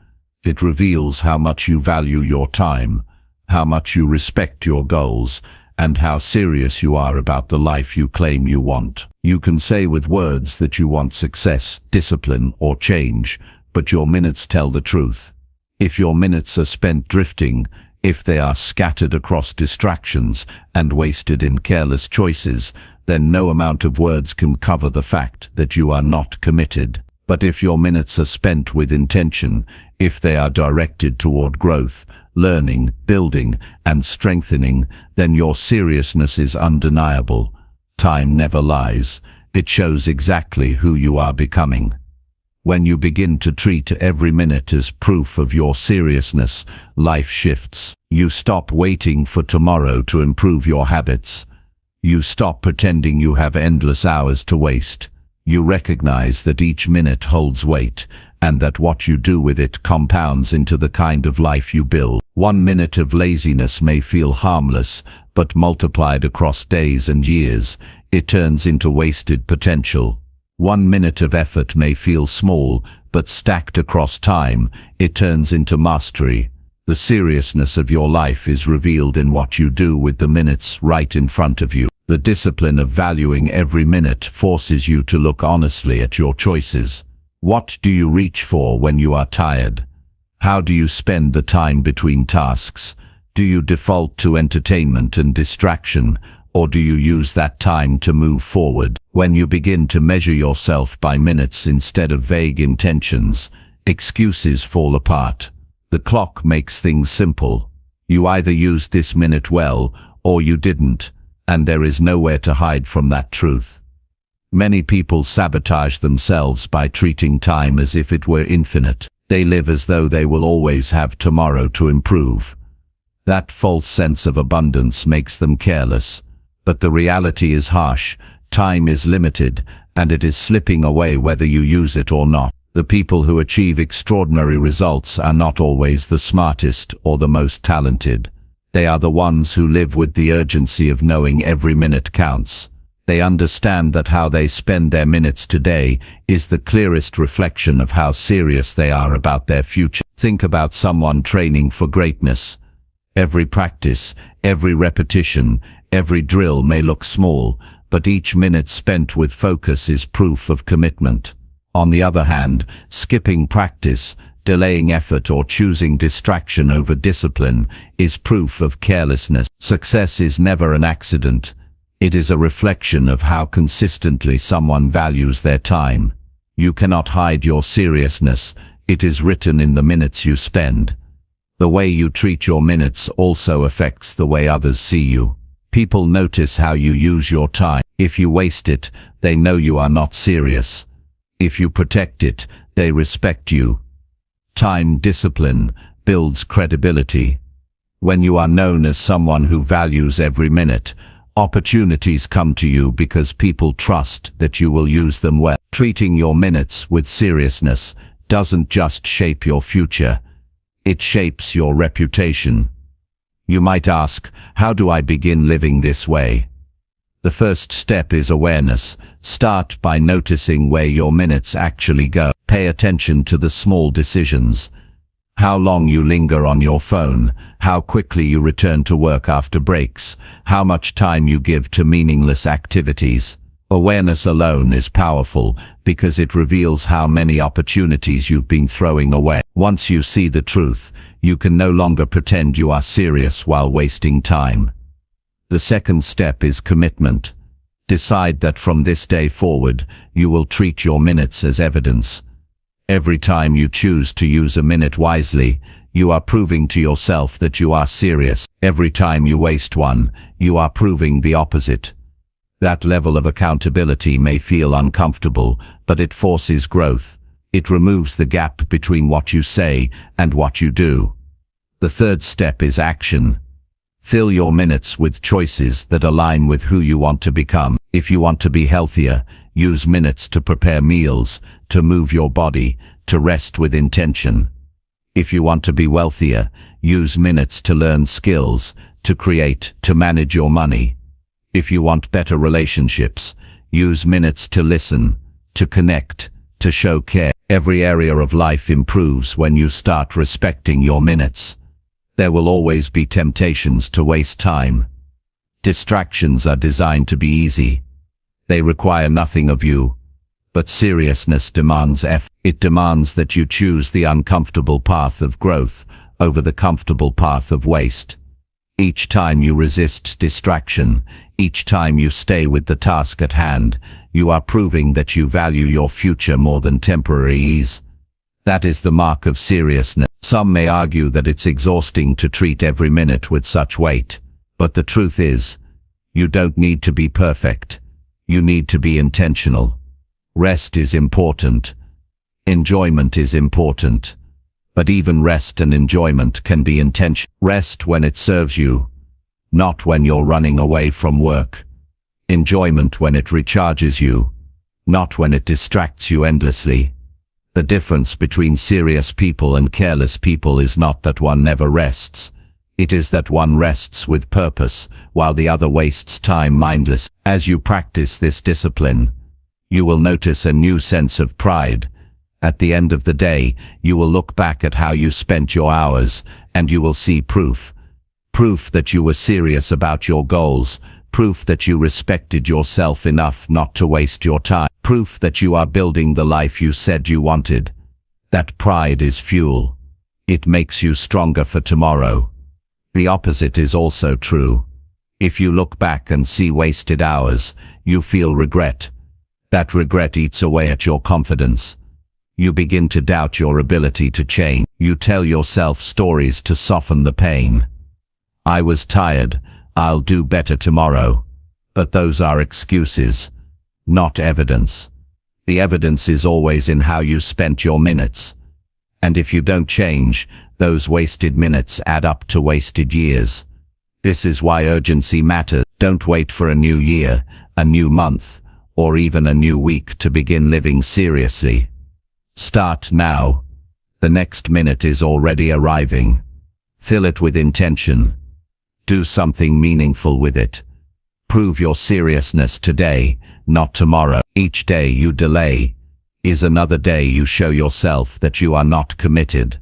It reveals how much you value your time, how much you respect your goals, and how serious you are about the life you claim you want. You can say with words that you want success, discipline, or change, but your minutes tell the truth. If your minutes are spent drifting, if they are scattered across distractions and wasted in careless choices, then no amount of words can cover the fact that you are not committed. But if your minutes are spent with intention, if they are directed toward growth, learning, building, and strengthening, then your seriousness is undeniable. Time never lies. It shows exactly who you are becoming. When you begin to treat every minute as proof of your seriousness, life shifts. You stop waiting for tomorrow to improve your habits. You stop pretending you have endless hours to waste. You recognize that each minute holds weight, and that what you do with it compounds into the kind of life you build. 1 minute of laziness may feel harmless, but multiplied across days and years, it turns into wasted potential. 1 minute of effort may feel small, but stacked across time, it turns into mastery. The seriousness of your life is revealed in what you do with the minutes right in front of you. The discipline of valuing every minute forces you to look honestly at your choices. What do you reach for when you are tired? How do you spend the time between tasks? Do you default to entertainment and distraction, or do you use that time to move forward? When you begin to measure yourself by minutes instead of vague intentions, excuses fall apart. The clock makes things simple. You either used this minute well, or you didn't, and there is nowhere to hide from that truth. Many people sabotage themselves by treating time as if it were infinite. They live as though they will always have tomorrow to improve. That false sense of abundance makes them careless. But the reality is harsh. Time is limited, and it is slipping away whether you use it or not. The people who achieve extraordinary results are not always the smartest or the most talented. They are the ones who live with the urgency of knowing every minute counts. They understand that how they spend their minutes today is the clearest reflection of how serious they are about their future. Think about someone training for greatness. Every practice, every repetition, every drill may look small, but each minute spent with focus is proof of commitment. On the other hand, skipping practice, delaying effort, or choosing distraction over discipline is proof of carelessness. Success is never an accident. It is a reflection of how consistently someone values their time. You cannot hide your seriousness. It is written in the minutes you spend. The way you treat your minutes also affects the way others see you. People notice how you use your time. If you waste it, they know you are not serious. If you protect it, they respect you. Time discipline builds credibility. When you are known as someone who values every minute, opportunities come to you because people trust that you will use them well. Treating your minutes with seriousness doesn't just shape your future, it shapes your reputation. You might ask, how do I begin living this way? The first step is awareness. Start by noticing where your minutes actually go. Pay attention to the small decisions. How long you linger on your phone, how quickly you return to work after breaks, how much time you give to meaningless activities. Awareness alone is powerful because it reveals how many opportunities you've been throwing away. Once you see the truth, you can no longer pretend you are serious while wasting time. The second step is commitment. Decide that from this day forward, you will treat your minutes as evidence. Every time you choose to use a minute wisely, you are proving to yourself that you are serious. Every time you waste one, you are proving the opposite. That level of accountability may feel uncomfortable, but it forces growth. It removes the gap between what you say and what you do. The third step is action. Fill your minutes with choices that align with who you want to become. If you want to be healthier, use minutes to prepare meals, to move your body, to rest with intention. If you want to be wealthier, use minutes to learn skills, to create, to manage your money. If you want better relationships, use minutes to listen, to connect, to show care. Every area of life improves when you start respecting your minutes. There will always be temptations to waste time. Distractions are designed to be easy. They require nothing of you. But seriousness demands effort. It demands that you choose the uncomfortable path of growth over the comfortable path of waste. Each time you resist distraction, each time you stay with the task at hand, you are proving that you value your future more than temporary ease. That is the mark of seriousness. Some may argue that it's exhausting to treat every minute with such weight, but the truth is, you don't need to be perfect. You need to be intentional. Rest is important. Enjoyment is important. But even rest and enjoyment can be intentional. Rest when it serves you, not when you're running away from work. Enjoyment when it recharges you, not when it distracts you endlessly. The difference between serious people and careless people is not that one never rests. It is that one rests with purpose, while the other wastes time mindless. As you practice this discipline, you will notice a new sense of pride. At the end of the day, you will look back at how you spent your hours, and you will see proof. Proof that you were serious about your goals. Proof that you respected yourself enough not to waste your time. Proof that you are building the life you said you wanted. That pride is fuel. It makes you stronger for tomorrow. The opposite is also true. If you look back and see wasted hours, you feel regret. That regret eats away at your confidence. You begin to doubt your ability to change. You tell yourself stories to soften the pain. I was tired. I'll do better tomorrow. But those are excuses, not evidence. The evidence is always in how you spent your minutes. And if you don't change, those wasted minutes add up to wasted years. This is why urgency matters. Don't wait for a new year, a new month, or even a new week to begin living seriously. Start now. The next minute is already arriving. Fill it with intention. Do something meaningful with it. Prove your seriousness today, not tomorrow. Each day you delay is another day you show yourself that you are not committed.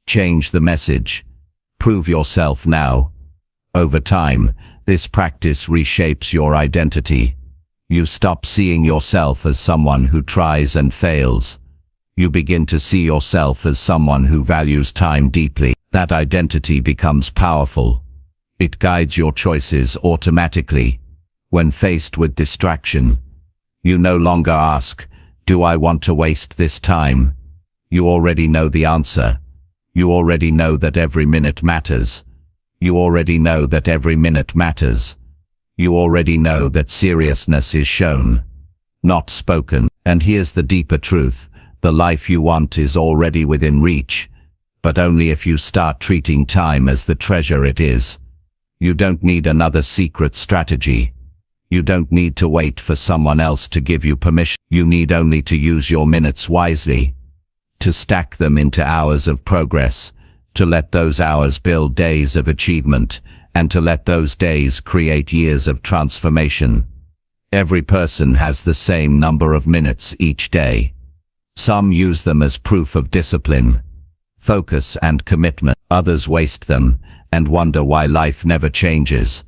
Change the message. Prove yourself now. Over time, this practice reshapes your identity. You stop seeing yourself as someone who tries and fails. You begin to see yourself as someone who values time deeply. That identity becomes powerful. It guides your choices automatically. When faced with distraction, you no longer ask, "Do I want to waste this time?" You already know the answer. You already know that every minute matters. You already know that every minute matters. You already know that seriousness is shown, not spoken. And here's the deeper truth. The life you want is already within reach, but only if you start treating time as the treasure it is. You don't need another secret strategy. You don't need to wait for someone else to give you permission. You need only to use your minutes wisely, to stack them into hours of progress, to let those hours build days of achievement, and to let those days create years of transformation. Every person has the same number of minutes each day. Some use them as proof of discipline, focus, and commitment. Others waste them and wonder why life never changes.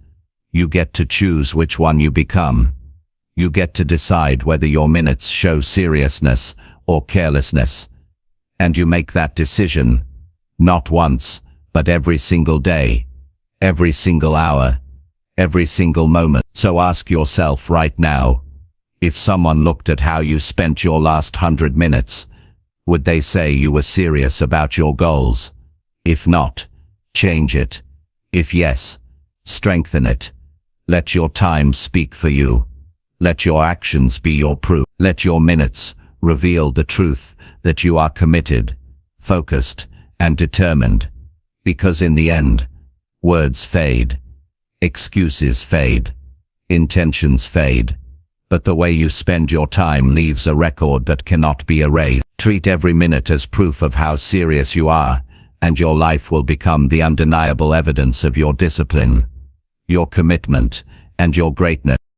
You get to choose which one you become. You get to decide whether your minutes show seriousness or carelessness. And you make that decision, not once, but every single day, every single hour, every single moment. So ask yourself right now, if someone looked at how you spent your last 100 minutes, would they say you were serious about your goals? If not, change it. If yes, strengthen it. Let your time speak for you. Let your actions be your proof. Let your minutes reveal the truth that you are committed, focused, and determined. Because in the end, words fade, excuses fade, intentions fade, but the way you spend your time leaves a record that cannot be erased. Treat every minute as proof of how serious you are, and your life will become the undeniable evidence of your discipline, your commitment, and your greatness.